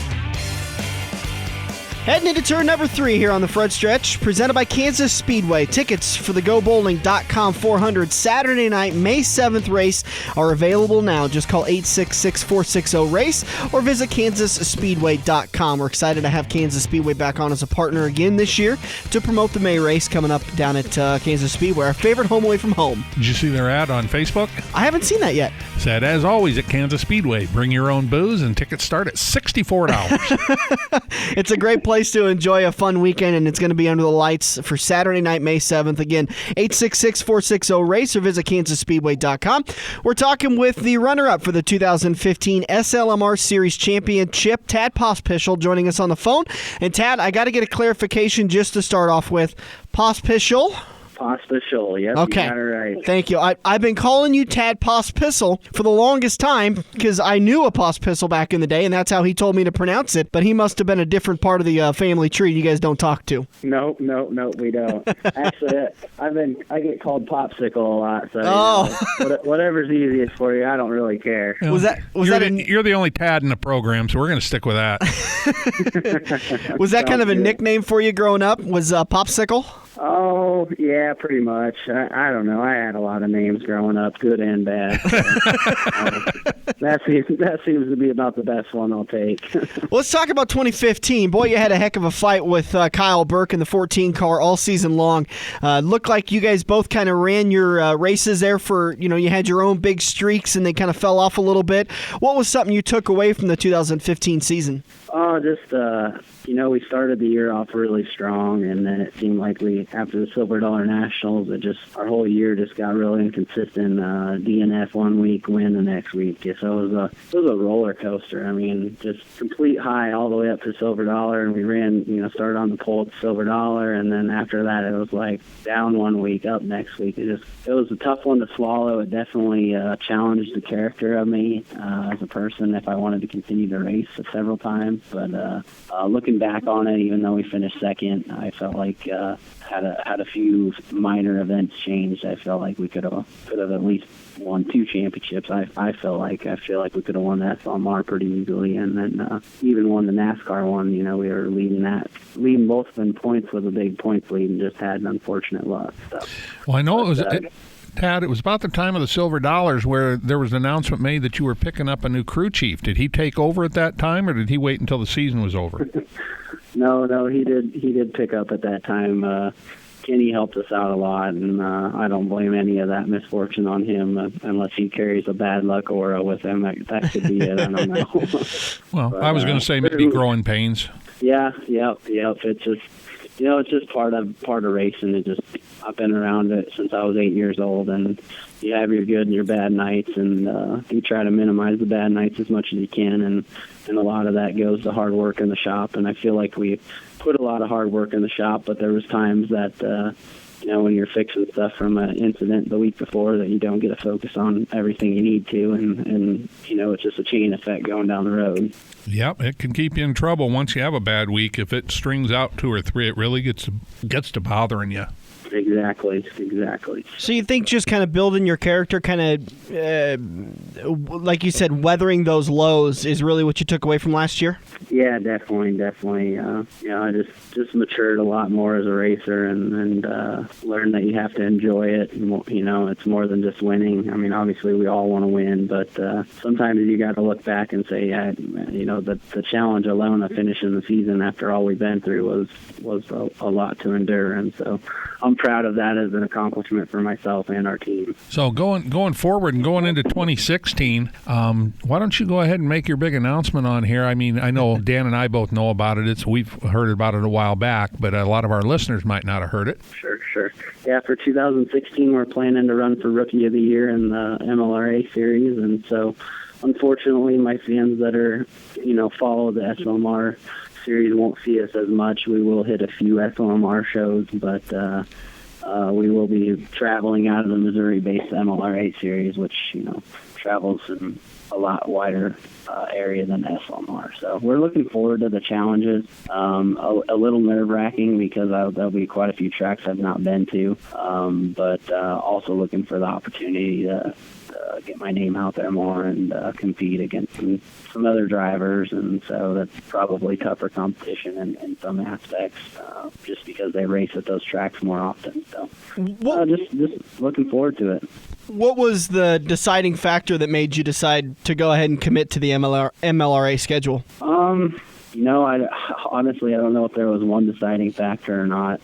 Heading into turn number 3 here on the front stretch, presented by Kansas Speedway. Tickets for the GoBowling.com 400 Saturday night, May 7th race are available now. Just call 866-460-RACE or visit KansasSpeedway.com. We're excited to have Kansas Speedway back on as a partner again this year to promote the May race coming up down at Kansas Speedway, our favorite home away from home. Did you see their ad on Facebook? I haven't seen that yet. Said, as always at Kansas Speedway, bring your own booze and tickets start at $64. It's a great place to enjoy a fun weekend, and it's going to be under the lights for Saturday night, May 7th. Again, 866-460-RACE or visit KansasSpeedway.com. We're talking with the runner-up for the 2015 SLMR Series Championship, Tad Pospisil, joining us on the phone. And Tad, I got to get a clarification just to start off with. Pospisil? Pospisil, yep. Okay. You got it right. Thank you. I've been calling you Tad Pospisil for the longest time because I knew a Pospisil back in the day, and that's how he told me to pronounce it. But he must have been a different part of the family tree you guys don't talk to. No, we don't. Actually, I get called Popsicle a lot, so whatever's easiest for you, I don't really care. You're the only Tad in the program, so we're going to stick with that. Was that kind of a nickname for you growing up? Was Popsicle? Oh, yeah, pretty much. I don't know. I had a lot of names growing up, good and bad. So, that seems to be about the best one I'll take. Well, let's talk about 2015. Boy, you had a heck of a fight with Kyle Burke in the 14 car all season long. Looked like you guys both kind of ran your races there for, you had your own big streaks and they kind of fell off a little bit. What was something you took away from the 2015 season? Oh, just, we started the year off really strong, and then it seemed like after the Silver Dollar Nationals, our whole year just got really inconsistent. DNF one week, win the next week. So it was a roller coaster. I mean, just complete high all the way up to Silver Dollar, and we ran, started on the pole at Silver Dollar, and then after that it was like down one week, up next week. It was a tough one to swallow. It definitely challenged the character of me as a person if I wanted to continue to race several times. But looking back on it, even though we finished second, I felt like had a few minor events changed. I felt like we could have at least won 2 championships. I feel like we could have won that SLMR pretty easily, and then even won the NASCAR one. We were leading both of them points with a big points lead, and just had an unfortunate luck. So, well, I know it was. Tad, it was about the time of the Silver Dollars where there was an announcement made that you were picking up a new crew chief. Did he take over at that time, or did he wait until the season was over? No, he did pick up at that time. Kenny helped us out a lot, and I don't blame any of that misfortune on him unless he carries a bad luck aura with him. That could be it. I don't know. Well, but, I was going to say maybe growing pains. Yeah. It's just. It's just part of racing. I've been around it since I was 8 years old, and you have your good and your bad nights, and you try to minimize the bad nights as much as you can, and a lot of that goes to hard work in the shop. And I feel like we put a lot of hard work in the shop, but there was times that when you're fixing stuff from an incident the week before that you don't get to focus on everything you need to, and it's just a chain effect going down the road. Yep, it can keep you in trouble once you have a bad week. If it strings out 2 or 3, it really gets to bothering you. Exactly. So you think just kind of building your character, kind of, like you said, weathering those lows is really what you took away from last year? Yeah, definitely. I just matured a lot more as a racer and learned that you have to enjoy it. It's more than just winning. I mean, obviously we all want to win, but sometimes you got to look back and say, the challenge alone of finishing the season after all we've been through was a lot to endure, and so I'm proud of that as an accomplishment for myself and our team. So going forward and going into 2016, why don't you go ahead and make your big announcement on here? I mean, I know Dan and I both know about it. We've heard about it a while back, but a lot of our listeners might not have heard it. Sure. Yeah, for 2016, we're planning to run for Rookie of the Year in the MLRA Series, and so unfortunately, my fans that are, follow the SLMR Series won't see us as much. We will hit a few SLMR shows, but we will be traveling out of the Missouri-based MLRA Series, which, travels in a lot wider area than SLMR. So we're looking forward to the challenges. A little nerve-wracking because there'll be quite a few tracks I've not been to, but also looking for the opportunity to get my name out there more and compete against some other drivers, and so that's probably tougher competition in some aspects, just because they race at those tracks more often. So just looking forward to it. What was the deciding factor that made you decide to go ahead and commit to the MLRA schedule? Honestly, I don't know if there was one deciding factor or not.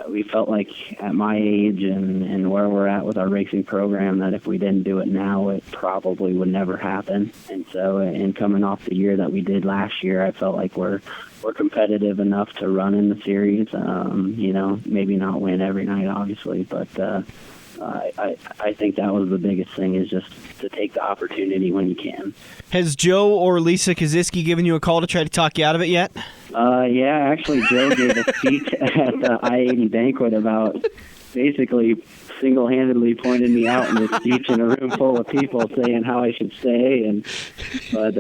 We felt like at my age and where we're at with our racing program that if we didn't do it now, it probably would never happen. And so in coming off the year that we did last year, I felt like we're competitive enough to run in the series. Maybe not win every night, obviously, but I think that was the biggest thing, is just to take the opportunity when you can. Has Joe or Lisa Kaziski given you a call to try to talk you out of it yet? Yeah, actually, Joe gave a speech at the I-80 banquet about basically single-handedly pointed me out in his speech in a room full of people saying how I should stay. But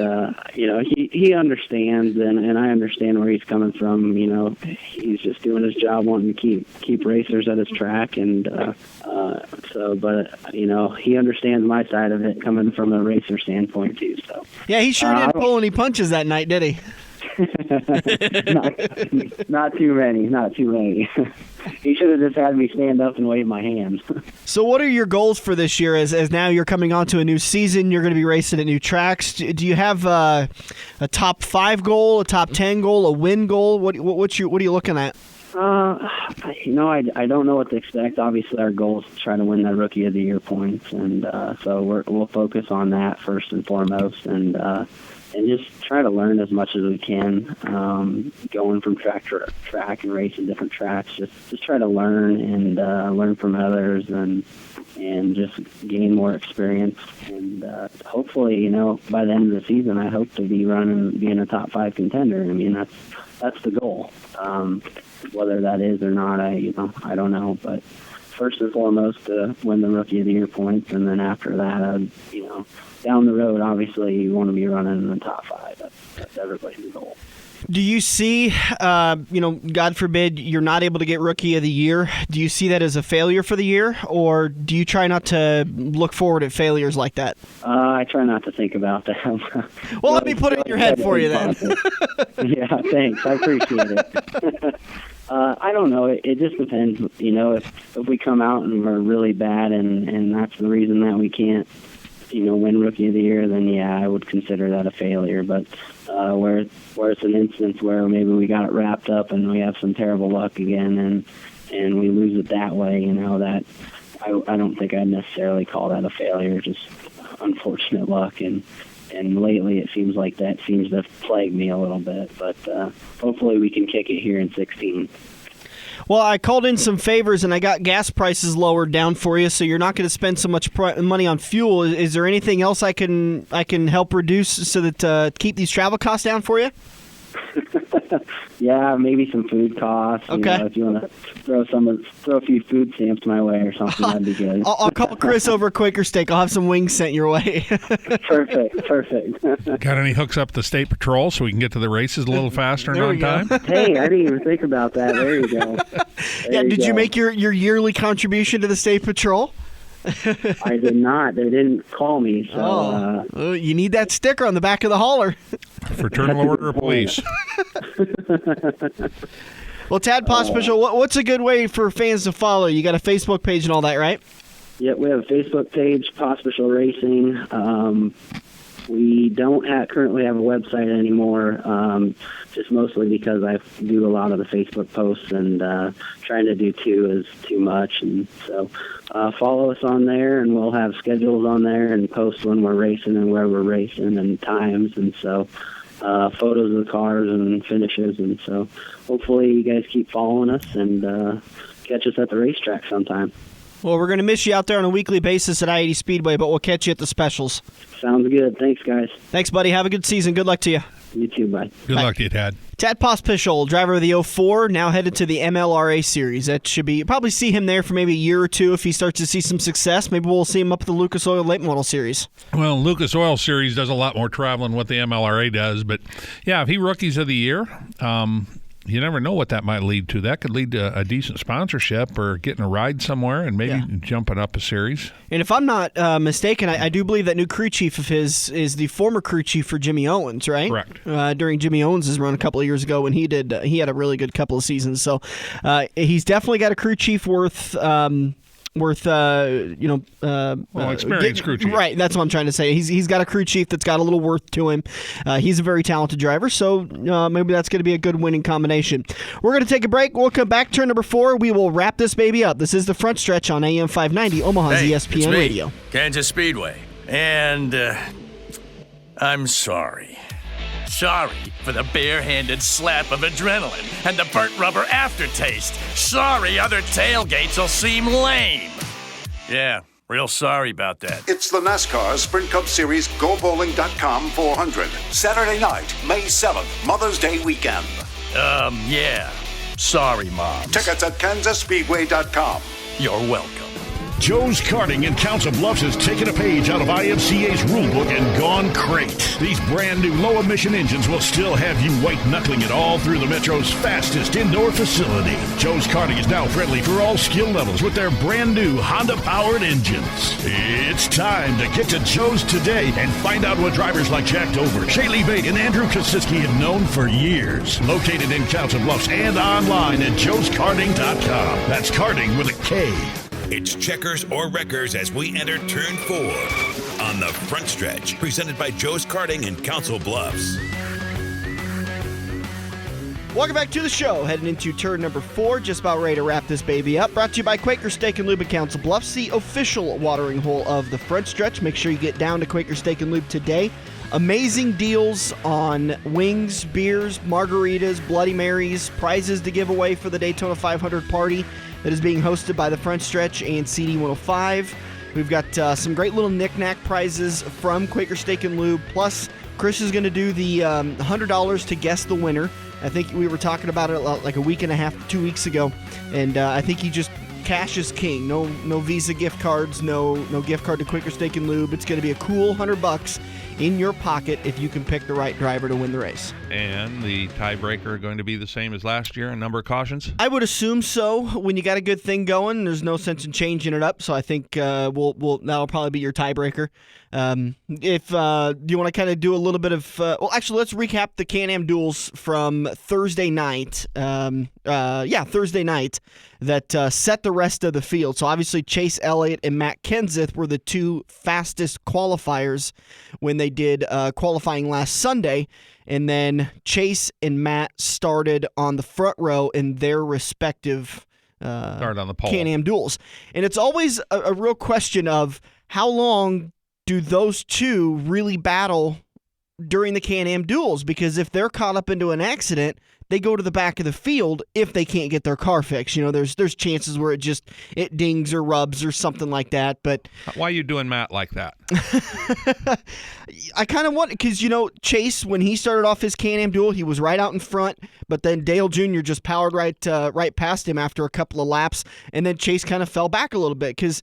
he understands, and I understand where he's coming from. He's just doing his job, wanting to keep racers at his track, and he understands my side of it coming from a racer standpoint too. So yeah, he sure didn't pull any punches that night, did he? Not too many. He should have just had me stand up and wave my hands. So what are your goals for this year as now you're coming on to a new season, you're going to be racing at new tracks? Do you have a top 5 goal, a top 10 goal, a win goal? What are you looking at? I don't know what to expect. Obviously, our goal is to try to win that Rookie of the Year points, and so we'll focus on that first and foremost, and just try to learn as much as we can, going from track to track and racing different tracks. Just try to learn and learn from others and just gain more experience. And hopefully, by the end of the season, I hope to be being a top 5 contender. I mean, that's the goal. Whether that is or not, I don't know. But first and foremost, to win the Rookie of the Year points, and then after that, down the road, obviously, you want to be running in the top 5. That's everybody's goal. Do you see, God forbid, you're not able to get Rookie of the Year? Do you see that as a failure for the year, or do you try not to look forward at failures like that? I try not to think about that. Well, let me put it in your head for you then. Yeah, thanks. I appreciate it. I don't know. It just depends. If we come out and we're really bad and that's the reason that we can't, win Rookie of the Year, then yeah, I would consider that a failure. But where it's an instance where maybe we got it wrapped up and we have some terrible luck again and we lose it that way, that I don't think I'd necessarily call that a failure, just unfortunate luck. And lately it seems like that seems to plague me a little bit. But hopefully we can kick it here in 16. Well, I called in some favors, and I got gas prices lowered down for you, so you're not going to spend so much money on fuel. Is there anything else I can help reduce so that keep these travel costs down for you? Yeah, maybe some food costs. Okay. If you want to throw a few food stamps my way or something, that'd be good. I'll call Chris over at Quaker Steak. I'll have some wings sent your way. Perfect. Got any hooks up the state patrol so we can get to the races a little faster and on time? Hey, I didn't even think about that. There you go. Did you make your yearly contribution to the State Patrol? I did not. They didn't call me. So you need that sticker on the back of the hauler. Fraternal Order of Police. Well, Tad Pospisil, what's a good way for fans to follow? You got a Facebook page and all that, right? Yep, we have a Facebook page, Pospisil Racing. We don't currently have a website anymore, just mostly because I do a lot of the Facebook posts, and trying to do two is too much. And so follow us on there, and we'll have schedules on there and post when we're racing and where we're racing and times. And so photos of the cars and finishes. And so hopefully you guys keep following us and catch us at the racetrack sometime. Well, we're going to miss you out there on a weekly basis at I-80 Speedway, but we'll catch you at the specials. Sounds good. Thanks, guys. Thanks, buddy. Have a good season. Good luck to you. You too, bud. Good luck to you, Tad. Tad Pospisil, driver of the 04, now headed to the MLRA Series. That should be, probably see him there for maybe a year or two if he starts to see some success. Maybe we'll see him up at the Lucas Oil Late Model Series. Well, Lucas Oil Series does a lot more traveling than what the MLRA does. But, yeah, if he Rookies of the Year, you never know what that might lead to. That could lead to a decent sponsorship or getting a ride somewhere and maybe jumping up a series. And if I'm not mistaken, I do believe that new crew chief of his is the former crew chief for Jimmy Owens, right? Correct. During Jimmy Owens' run a couple of years ago when he had a really good couple of seasons. So he's definitely got a crew chief worth experienced crew chief. Right, that's what I'm trying to say. He's got a crew chief that's got a little worth to him. He's a very talented driver, so maybe that's going to be a good winning combination. We're going to take a break. We'll come back. Turn number 4. We will wrap this baby up. This is the Front Stretch on AM 590, Omaha's ESPN it's me, Radio. Kansas Speedway. And I'm sorry. Sorry for the barehanded slap of adrenaline and the burnt rubber aftertaste. Sorry other tailgates will seem lame. Yeah, real sorry about that. It's the NASCAR Sprint Cup Series GoBowling.com 400. Saturday night, May 7th, Mother's Day weekend. Yeah. Sorry, Mom. Tickets at KansasSpeedway.com. You're welcome. Joe's Karting in Council Bluffs has taken a page out of IMCA's rulebook and gone crate. These brand new low-emission engines will still have you white-knuckling it all through the Metro's fastest indoor facility. Joe's Karting is now friendly for all skill levels with their brand new Honda-powered engines. It's time to get to Joe's today and find out what drivers like Jack Dover, Shaylee Bate, and Andrew Kosiski have known for years. Located in Council Bluffs and online at joeskarting.com. That's karting with a K. It's checkers or wreckers as we enter turn 4 on the Front Stretch, presented by Joe's Karting in Council Bluffs. Welcome back to the show. Heading into turn number 4, just about ready to wrap this baby up. Brought to you by Quaker Steak and Lube in Council Bluffs, the official watering hole of the Front Stretch. Make sure you get down to Quaker Steak and Lube today. Amazing deals on wings, beers, margaritas, Bloody Marys, prizes to give away for the Daytona 500 party that is being hosted by the Front Stretch and CD 105. We've got some great little knick-knack prizes from Quaker Steak and Lube. Plus, Chris is going to do the $100 to guess the winner. I think we were talking about it like a week and a half, 2 weeks ago, and I think he just cash is king. No Visa gift cards, no gift card to Quaker Steak and Lube. It's going to be a cool $100 in your pocket if you can pick the right driver to win the race. And the tiebreaker going to be the same as last year, a number of cautions? I would assume so. When you got a good thing going, there's no sense in changing it up. So I think that'll probably be your tiebreaker. If do you want to kind of do a little bit of actually let's recap the Can-Am duels from Thursday night. Thursday night that set the rest of the field. So obviously Chase Elliott and Matt Kenseth were the two fastest qualifiers when they did qualifying last Sunday. And then Chase and Matt started on the front row in their respective Start on the pole. Can-Am duels. And it's always a real question of how long do those two really battle during the Can-Am duels? Because if they're caught up into an accident, they go to the back of the field if they can't get their car fixed. You know, there's chances where it dings or rubs or something like that. But why are you doing Matt like that? I kind of want, because, you know, Chase, when he started off his Can-Am duel, he was right out in front, but then Dale Jr. just powered right past him after a couple of laps, and then Chase kind of fell back a little bit because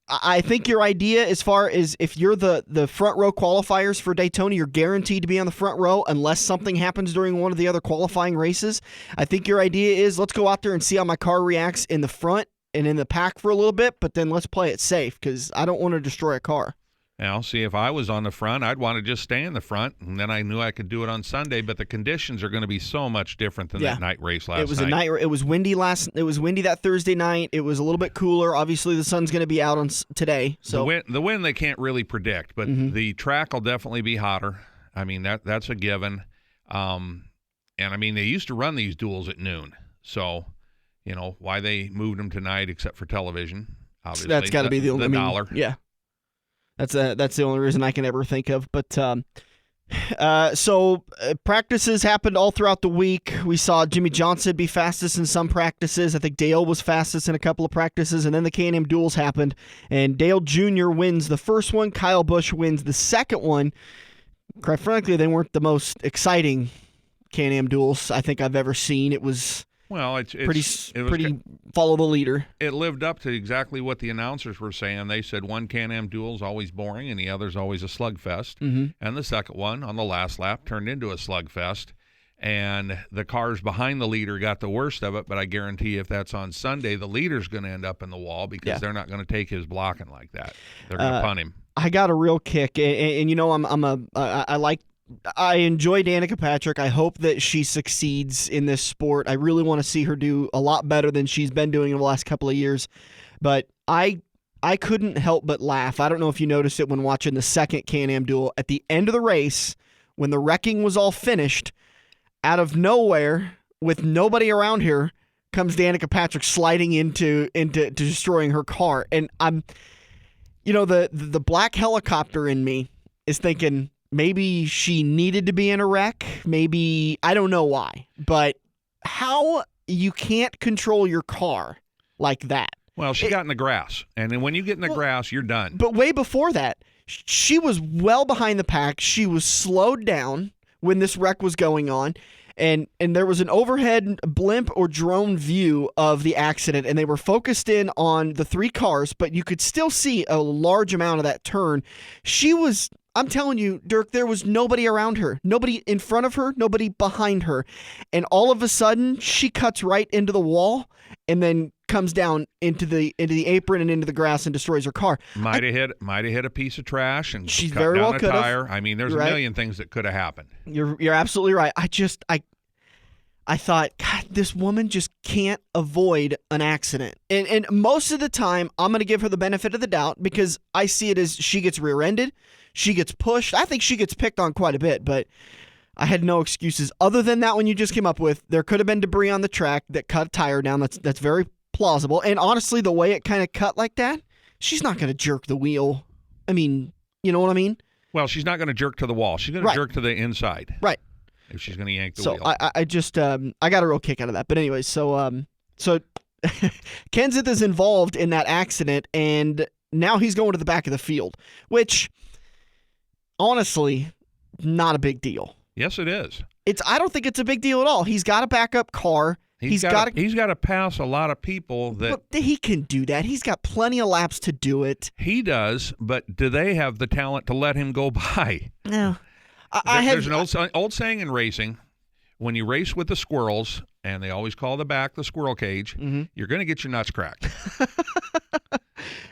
I think your idea as far as if you're the front row qualifiers for Daytona, you're guaranteed to be on the front row unless something happens during one of the other qualifying races. I think your idea is let's go out there and see how my car reacts in the front and in the pack for a little bit, but then let's play it safe because I don't want to destroy a car. Now, see, if I was on the front, I'd want to just stay in the front, and then I knew I could do it on Sunday. But the conditions are going to be so much different than that night race last night. It was windy It was windy that Thursday night. It was a little bit cooler. Obviously, the sun's going to be out on today. So the wind they can't really predict, but the track will definitely be hotter. I mean that's a given. And I mean they used to run these duels at noon, so why they moved them tonight, except for television. Obviously, that's got to be the only dollar. Yeah. That's the only reason I can ever think of. But so practices happened all throughout the week. We saw Jimmy Johnson be fastest in some practices. I think Dale was fastest in a couple of practices, and then the Can-Am duels happened. And Dale Jr. wins the first one. Kyle Busch wins the second one. Quite frankly, they weren't the most exciting Can-Am duels I think I've ever seen. It was pretty follow the leader. It lived up to exactly what the announcers were saying. They said one Can-Am duel is always boring and the other's always a slugfest. And the second one on the last lap turned into a slugfest. And the cars behind the leader got the worst of it, but I guarantee if that's on Sunday, the leader's going to end up in the wall because they're not going to take his blocking like that. They're going to punt him. I got a real kick, and I enjoy Danica Patrick. I hope that she succeeds in this sport. I really want to see her do a lot better than she's been doing in the last couple of years. But I couldn't help but laugh. I don't know if you noticed it when watching the second Can-Am duel. At the end of the race, when the wrecking was all finished, out of nowhere, with nobody around her, comes Danica Patrick sliding into destroying her car. And I'm, the black helicopter in me is thinking, maybe she needed to be in a wreck. Maybe, I don't know why. But how you can't control your car like that. Well, she got in the grass. And then when you get in the grass, you're done. But way before that, she was well behind the pack. She was slowed down when this wreck was going on. And there was an overhead blimp or drone view of the accident, and they were focused in on the three cars, but you could still see a large amount of that turn. I'm telling you, Dirk, there was nobody around her, nobody in front of her, nobody behind her. And all of a sudden, she cuts right into the wall and then comes down into the apron and into the grass and destroys her car. Might have hit a piece of trash and she cut very down well a could tire. have. I mean, there's a million things that could have happened. You're absolutely right. I thought, God, this woman just can't avoid an accident. And most of the time, I'm going to give her the benefit of the doubt because I see it as she gets rear-ended, she gets pushed. I think she gets picked on quite a bit, but I had no excuses. Other than that one you just came up with, there could have been debris on the track that cut a tire down. That's very plausible. And honestly, the way it kind of cut like that, she's not going to jerk the wheel. I mean, you know what I mean? Well, she's not going to jerk to the wall. She's going to jerk to the inside. Right. If she's going to yank the wheel. So I just I got a real kick out of that. But anyway, so Kenseth is involved in that accident, and now he's going to the back of the field, which honestly, not a big deal. Yes, it is. I don't think it's a big deal at all. He's got a backup car. He's got to pass a lot of people that he can do that. He's got plenty of laps to do it. He does, but do they have the talent to let him go by? No. There's an old saying in racing: when you race with the squirrels, and they always call the back the squirrel cage, you're going to get your nuts cracked.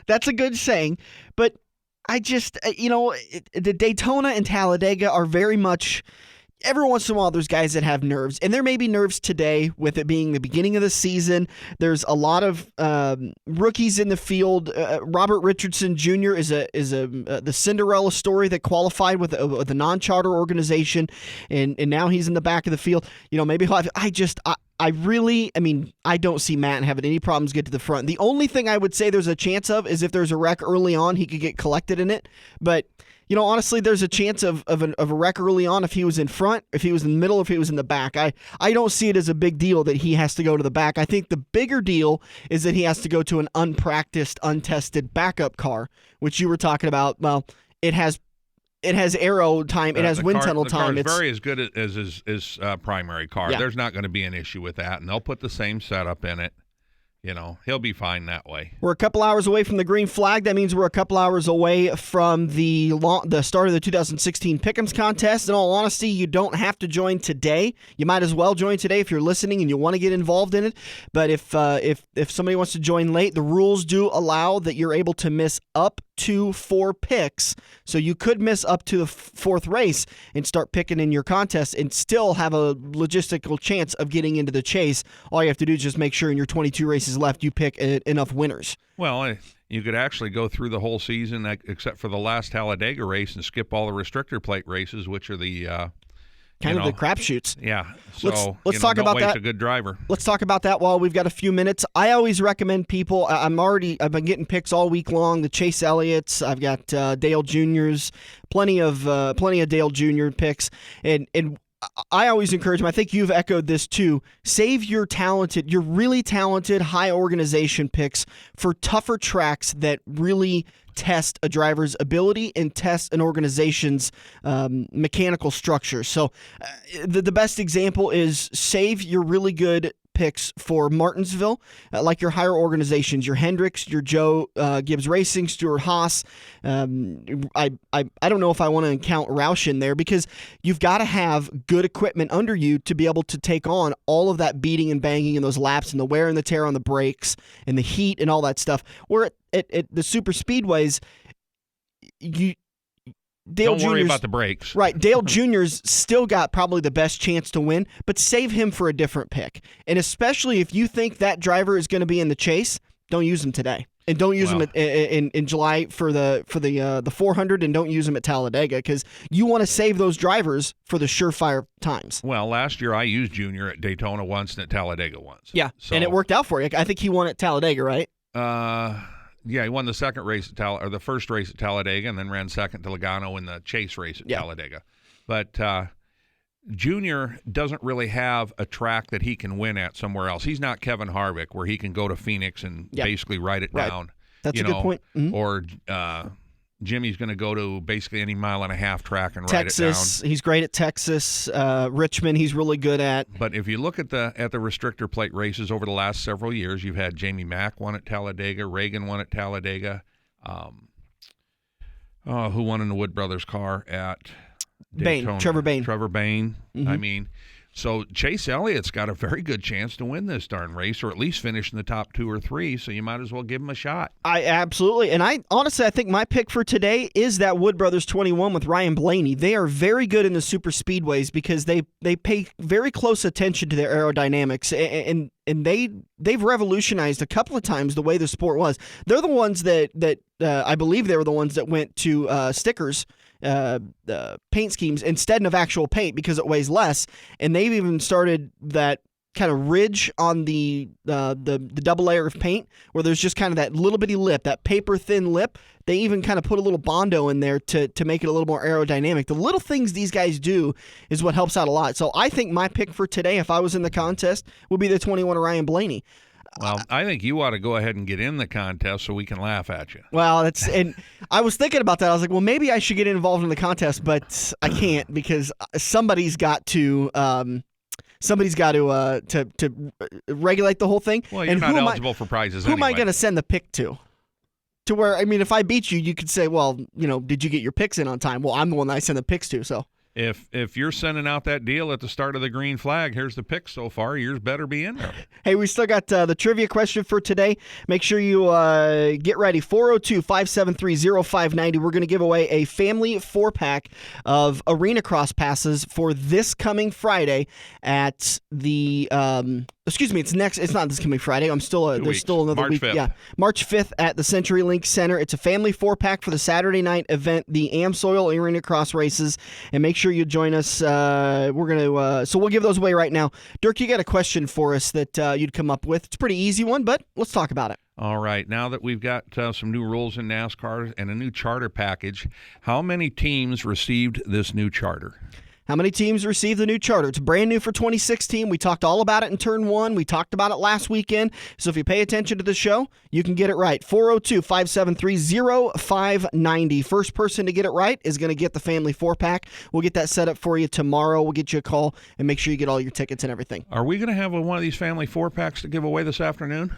That's a good saying, but I just, the Daytona and Talladega are very much. Every once in a while, there's guys that have nerves, and there may be nerves today with it being the beginning of the season. There's a lot of rookies in the field. Robert Richardson Jr. is the Cinderella story that qualified with a non-charter organization, and now he's in the back of the field. Maybe he'll have. I don't see Matt having any problems get to the front. The only thing I would say there's a chance of is if there's a wreck early on, he could get collected in it, but. Honestly, there's a chance of a wreck early on if he was in front, if he was in the middle, if he was in the back. I don't see it as a big deal that he has to go to the back. I think the bigger deal is that he has to go to an unpracticed, untested backup car, which you were talking about. Well, it has aero time, it has wind tunnel time. It's very as good as his primary car. Yeah. There's not going to be an issue with that, and they'll put the same setup in it. he'll be fine that way. We're a couple hours away from the green flag. That means we're a couple hours away from the start of the 2016 Pick'ems contest. In all honesty, you don't have to join today. You might as well join today if you're listening and you want to get involved in it. But if somebody wants to join late, the rules do allow that you're able to miss up to 4 picks. So you could miss up to the 4th race and start picking in your contest and still have a logistical chance of getting into the chase. All you have to do is just make sure in your 22 races left you pick enough winners. Well, you could actually go through the whole season except for the last Talladega race and skip all the restrictor plate races, which are the kind of the crapshoots. Yeah. So let's talk about that. A good driver. Let's talk about that while we've got a few minutes. I always recommend people. I've been getting picks all week long. The Chase Elliott's. I've got Dale Jr.'s. Plenty of Dale Jr. picks. And I always encourage them. I think you've echoed this too. Save your really talented, high organization picks for tougher tracks that really test a driver's ability and test an organization's mechanical structure. So the best example is save your really good picks for Martinsville, like your higher organizations, your Hendricks, your Joe Gibbs Racing, Stuart Haas. I don't know if I want to count Roush in there because you've got to have good equipment under you to be able to take on all of that beating and banging in those laps and the wear and the tear on the brakes and the heat and all that stuff. Where at the super speedways, Don't worry about the brakes. Right. Dale Jr.'s still got probably the best chance to win, but save him for a different pick. And especially if you think that driver is going to be in the chase, don't use him today. And don't use him in July for the 400, and don't use him at Talladega because you want to save those drivers for the surefire times. Well, last year I used Junior at Daytona once and at Talladega once. Yeah, and it worked out for you. I think he won at Talladega, right? Yeah, he won the second race or the first race at Talladega, and then ran second to Logano in the chase race at Talladega. But Junior doesn't really have a track that he can win at somewhere else. He's not Kevin Harvick, where he can go to Phoenix and basically write it down. That's a good point. Mm-hmm. Or Jimmy's going to go to basically any mile-and-a-half track and Texas, write it down. He's great at Texas. Richmond, he's really good at. But if you look at the restrictor plate races over the last several years, you've had Jamie Mack won at Talladega, Reagan won at Talladega. Who won in the Wood Brothers car at Daytona? Trevor Bayne. Mm-hmm. I mean, so Chase Elliott's got a very good chance to win this darn race, or at least finish in the top 2 or 3, so you might as well give him a shot. Absolutely. And I think my pick for today is that Wood Brothers 21 with Ryan Blaney. They are very good in the super speedways because they pay very close attention to their aerodynamics, and they've revolutionized a couple of times the way the sport was. They're the ones that I believe they were the ones that went to stickers, paint schemes instead of actual paint because it weighs less, and they've even started that kind of ridge on the double layer of paint where there's just kind of that little bitty lip, that paper thin lip. They even kind of put a little Bondo in there to make it a little more aerodynamic. The little things these guys do is what helps out a lot. So I think my pick for today, if I was in the contest, would be the 21 Ryan Blaney. Well, I think you ought to go ahead and get in the contest so we can laugh at you. Well, and I was thinking about that. I was like, well, maybe I should get involved in the contest, but I can't because somebody's got to regulate the whole thing. Well, you're not eligible for prizes anyway. Who am I going to send the pick to? To where, I mean, if I beat you, you could say, well, did you get your picks in on time? Well, I'm the one that I send the picks to, so. If you're sending out that deal at the start of the green flag, here's the picks so far. Yours better be in there. Hey, we still got the trivia question for today. Make sure you get ready. 402-573-0590. We're going to give away a family 4-pack of Arena Cross passes for this coming Friday at the it's not this coming Friday. There's still another week. 5th. Yeah, March 5th at the CenturyLink Center. It's a family 4-pack for the Saturday night event, the AmSoil Arena Cross races, and make sure you join us. So we'll give those away right now. Dirk, you got a question for us that you'd come up with. It's a pretty easy one, but let's talk about it. All right. Now that we've got some new rules in NASCAR and a new charter package, how many teams received this new charter? How many teams received the new charter? It's brand new for 2016. We talked all about it in Turn 1. We talked about it last weekend. So if you pay attention to the show, you can get it right. 402-573-0590. First person to get it right is going to get the family 4-pack. We'll get that set up for you tomorrow. We'll get you a call and make sure you get all your tickets and everything. Are we going to have one of these family 4-packs to give away this afternoon?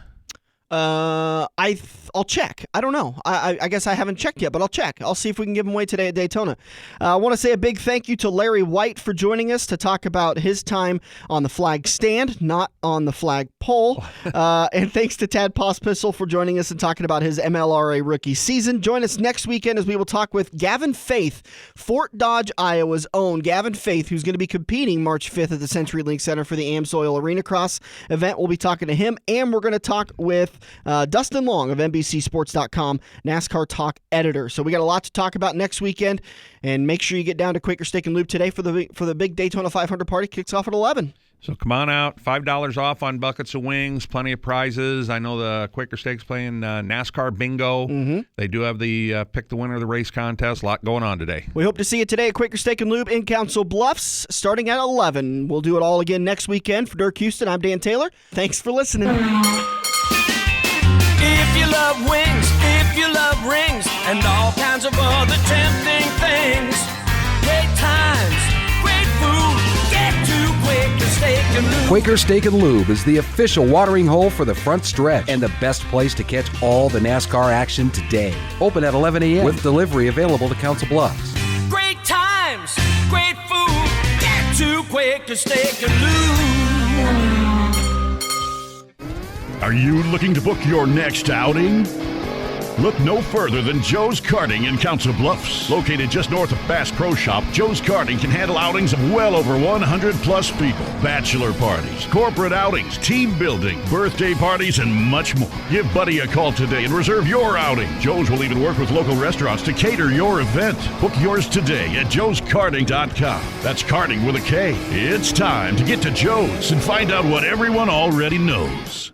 I'll check. I don't know. I guess I haven't checked yet, but I'll check. I'll see if we can give them away today at Daytona. I want to say a big thank you to Larry White for joining us to talk about his time on the flag stand, not on the flag pole. And thanks to Tad Pospisil for joining us and talking about his MLRA rookie season. Join us next weekend as we will talk with Gavin Faith, Fort Dodge, Iowa's own Gavin Faith, who's going to be competing March 5th at the CenturyLink Center for the AMSOIL Arena Cross event. We'll be talking to him, and we're going to talk with Dustin Long of NBCSports.com, NASCAR Talk editor. So we got a lot to talk about next weekend, and make sure you get down to Quaker Steak and Lube today for the big Daytona 500 party. Kicks off at 11. So come on out. $5 off on buckets of wings. Plenty of prizes. I know the Quaker Steak's playing NASCAR bingo. Mm-hmm. They do have the pick the winner of the race contest. A lot going on today. We hope to see you today at Quaker Steak and Lube in Council Bluffs, starting at 11. We'll do it all again next weekend. For Dirk Houston, I'm Dan Taylor. Thanks for listening. If you love wings, if you love rings, and all kinds of other tempting things, great times, great food, get to Quaker Steak and Lube. Quaker Steak and Lube is the official watering hole for the front stretch and the best place to catch all the NASCAR action today. Open at 11 a.m. with delivery available to Council Bluffs. Great times, great food, get to Quaker Steak and Lube. Are you looking to book your next outing? Look no further than Joe's Karting in Council Bluffs. Located just north of Bass Pro Shop, Joe's Karting can handle outings of well over 100-plus people. Bachelor parties, corporate outings, team building, birthday parties, and much more. Give Buddy a call today and reserve your outing. Joe's will even work with local restaurants to cater your event. Book yours today at joeskarting.com. That's karting with a K. It's time to get to Joe's and find out what everyone already knows.